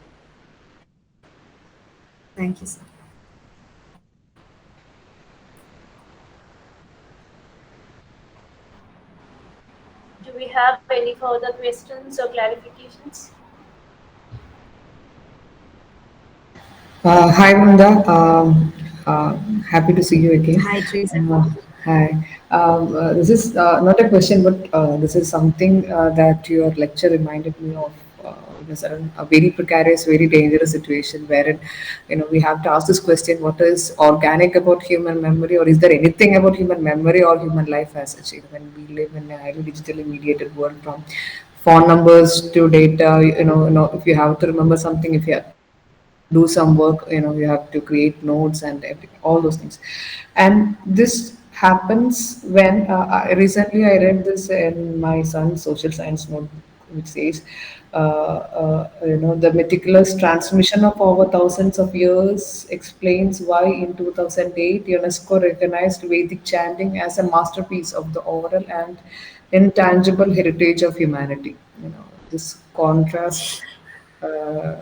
Thank you, sir. Do we have any further questions or clarifications? Hi, Manda. Happy to see you again. Hi, Teresa. Hi. This is not a question, but this is something that your lecture reminded me of. A very precarious, very dangerous situation wherein, we have to ask this question: what is organic about human memory, or is there anything about human memory or human life as such? When we live in a highly digitally mediated world, from phone numbers to data, if you have to remember something, if you have to do some work, you have to create notes and everything, all those things. And this happens when recently I read this in my son's social science notebook, which says, the meticulous transmission of over thousands of years explains why in 2008 UNESCO recognized Vedic chanting as a masterpiece of the oral and intangible heritage of humanity. This contrast, uh,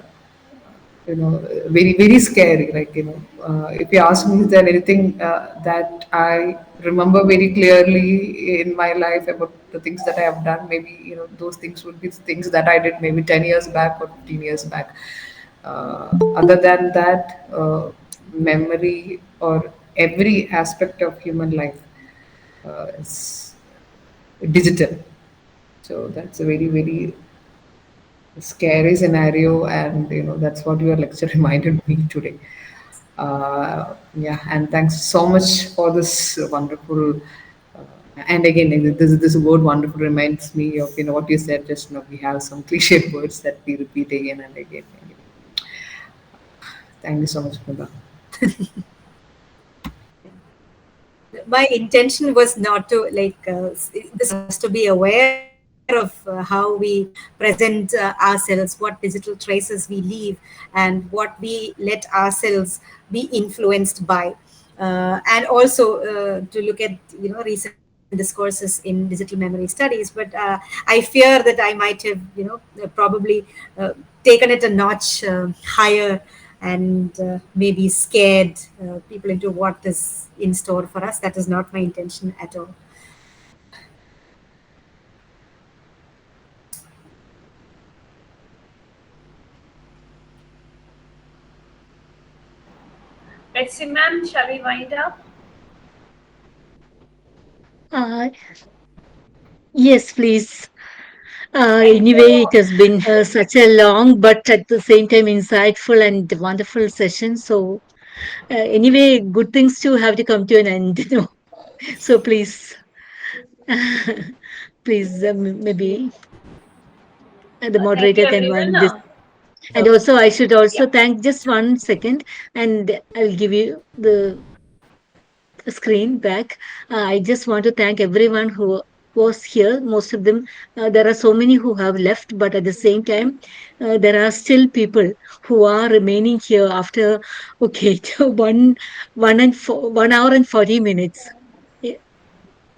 very very scary. Like, if you ask me, is there anything that I remember very clearly in my life about the things that I have done, maybe, those things would be things that I did maybe 10 years back or 15 years back. Other than that, memory or every aspect of human life is digital. So that's a very very scary scenario, and that's what your lecture reminded me today. Yeah, and thanks so much for this wonderful, and again, this word wonderful reminds me of what you said just now. We have some cliche words that we repeat again and again. Thank you so much for that. My intention was not to this was to be aware of how we present ourselves, what digital traces we leave, and what we let ourselves be influenced by, and also to look at recent discourses in digital memory studies. But I fear that I might have probably taken it a notch higher, and maybe scared people into what is in store for us. That is not my intention at all. Betsy ma'am, shall we wind up? Uh, yes, please. Thank Anyway, you. it has been such a long, but at the same time, insightful and wonderful session. So, anyway, good things to have to come to an end. So, please, please, maybe the Thank you, moderator can everyone. wind this. And So, also, I should yeah. also thank just 1 second, and I'll give you the screen back. I just want to thank everyone who was here. Most of them, there are so many who have left, but at the same time, there are still people who are remaining here after, okay, 1 hour and 40 minutes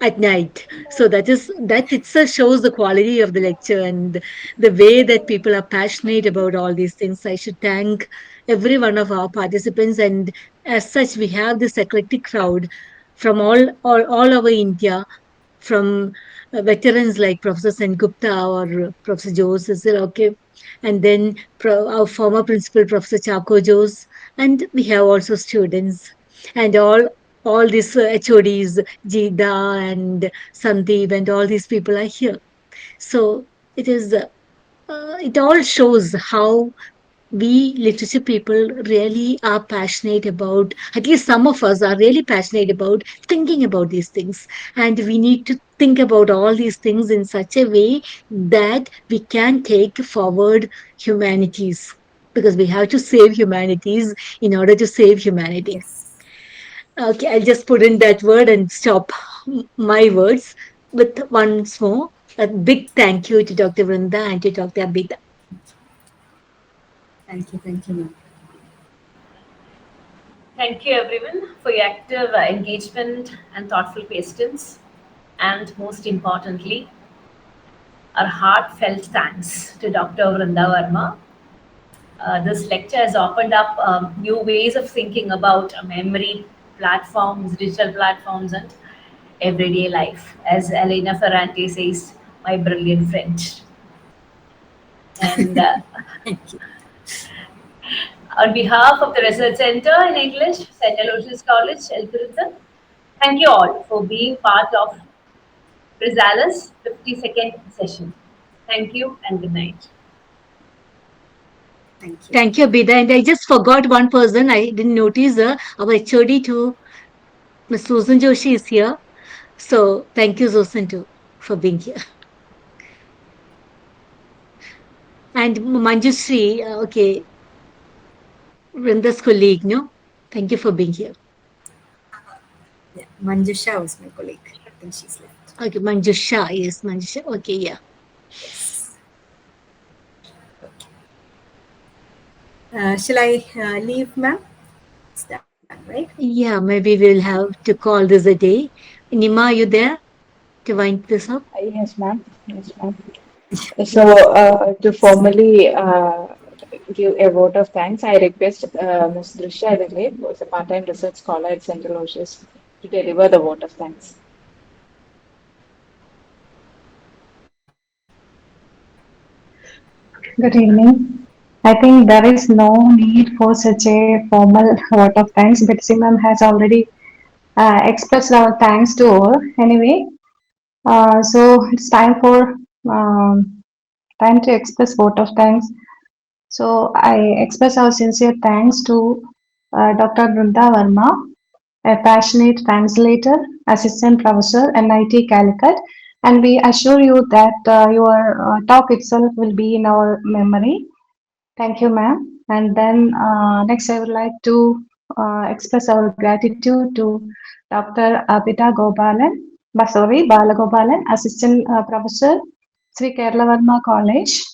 at night. So that itself shows the quality of the lecture and the way that people are passionate about all these things. I should thank every one of our participants, and as such, we have this eclectic crowd from all over India, from veterans like Professor Sen Gupta or Professor Jose Siroke, and then our former principal, Professor Chako Jose, and we have also students and all these HODs, Jida and Sandeep, and all these people are here. So it all shows how we literature people really are passionate about, at least some of us are really passionate about thinking about these things. And we need to think about all these things in such a way that we can take forward humanities, because we have to save humanities in order to save humanity. Yes. Okay, I'll just put in that word and stop my words with once more. A big thank you to Dr. Vrinda and to Dr. Abida. Thank you, ma'am. Thank you, everyone, for your active engagement and thoughtful questions. And most importantly, our heartfelt thanks to Dr. Vrinda Verma. This lecture has opened up new ways of thinking about memory platforms, digital platforms, and everyday life. As Elena Ferrante says, my brilliant friend. And Thank you. on behalf of the Research Center in English, St. Aloysius College, Elpiruthan, thank you all for being part of Rizala's 52nd session. Thank you and good night. Thank you. Thank you, Abida. And I just forgot one person. I didn't notice our HOD too. Ms. Susan Joshi is here. So thank you, Susan, too, for being here. And Manjushri, okay, Vrinda's colleague, no? Thank you for being here. Yeah, Manjusha was my colleague. I think she's left. Okay, Manjusha, yes, Manjusha. Okay, yeah. Yes. Shall I leave, ma'am? It's done, right? Yeah, maybe we'll have to call this a day. Nima, are you there to wind this up? Yes, ma'am. Yes, ma'am. So, to formally give a vote of thanks, I request Ms. Drishya Adele, who is a part-time research scholar at St. Aloysius, to deliver the vote of thanks. Good evening. I think there is no need for such a formal vote of thanks. Betsy ma'am has already expressed our thanks to all. Anyway, so it's um, time to express vote of thanks. So I express our sincere thanks to Dr. Brunda Verma, a passionate translator, assistant professor, NIT Calicut, and we assure you that your talk itself will be in our memory. Thank you, ma'am. And then next, I would like to express our gratitude to Dr. Abida Gopalan, Balagopalan, Assistant Professor, Sri Keralavarma College.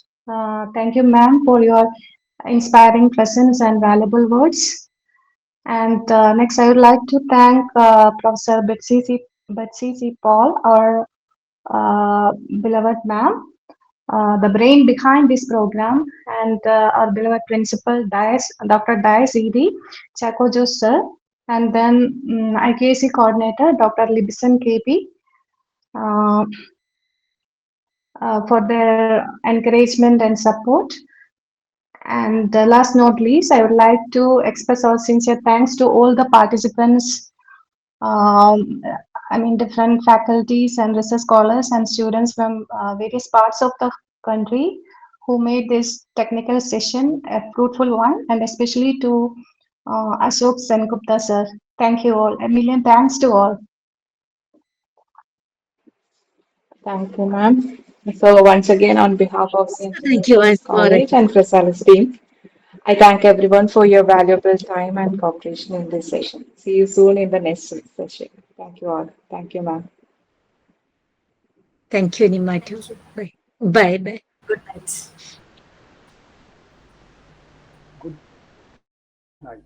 Thank you, ma'am, for your inspiring presence and valuable words. And next, I would like to thank Professor Betsy C. Paul, our beloved ma'am, the brain behind this program, and our beloved principal, Dr. Dias E.D. Chakojo sir, and then IKC coordinator, Dr. Libison KP, uh, for their encouragement and support. And last not least, I would like to express our sincere thanks to all the participants, um, I mean, different faculties and research scholars and students from various parts of the country who made this technical session a fruitful one, and especially to Ashok Sengupta sir. Thank you all. A million thanks to all. Thank you, ma'am. So, once again, on behalf of St. Thank you Aloysius once more. College and Chrysalis team, I thank everyone for your valuable time and cooperation in this session. See you soon in the next session. Thank you all. Thank you, ma'am. Thank you, Nima, too. Thank you. Bye. Bye. Bye. Good night. Good night.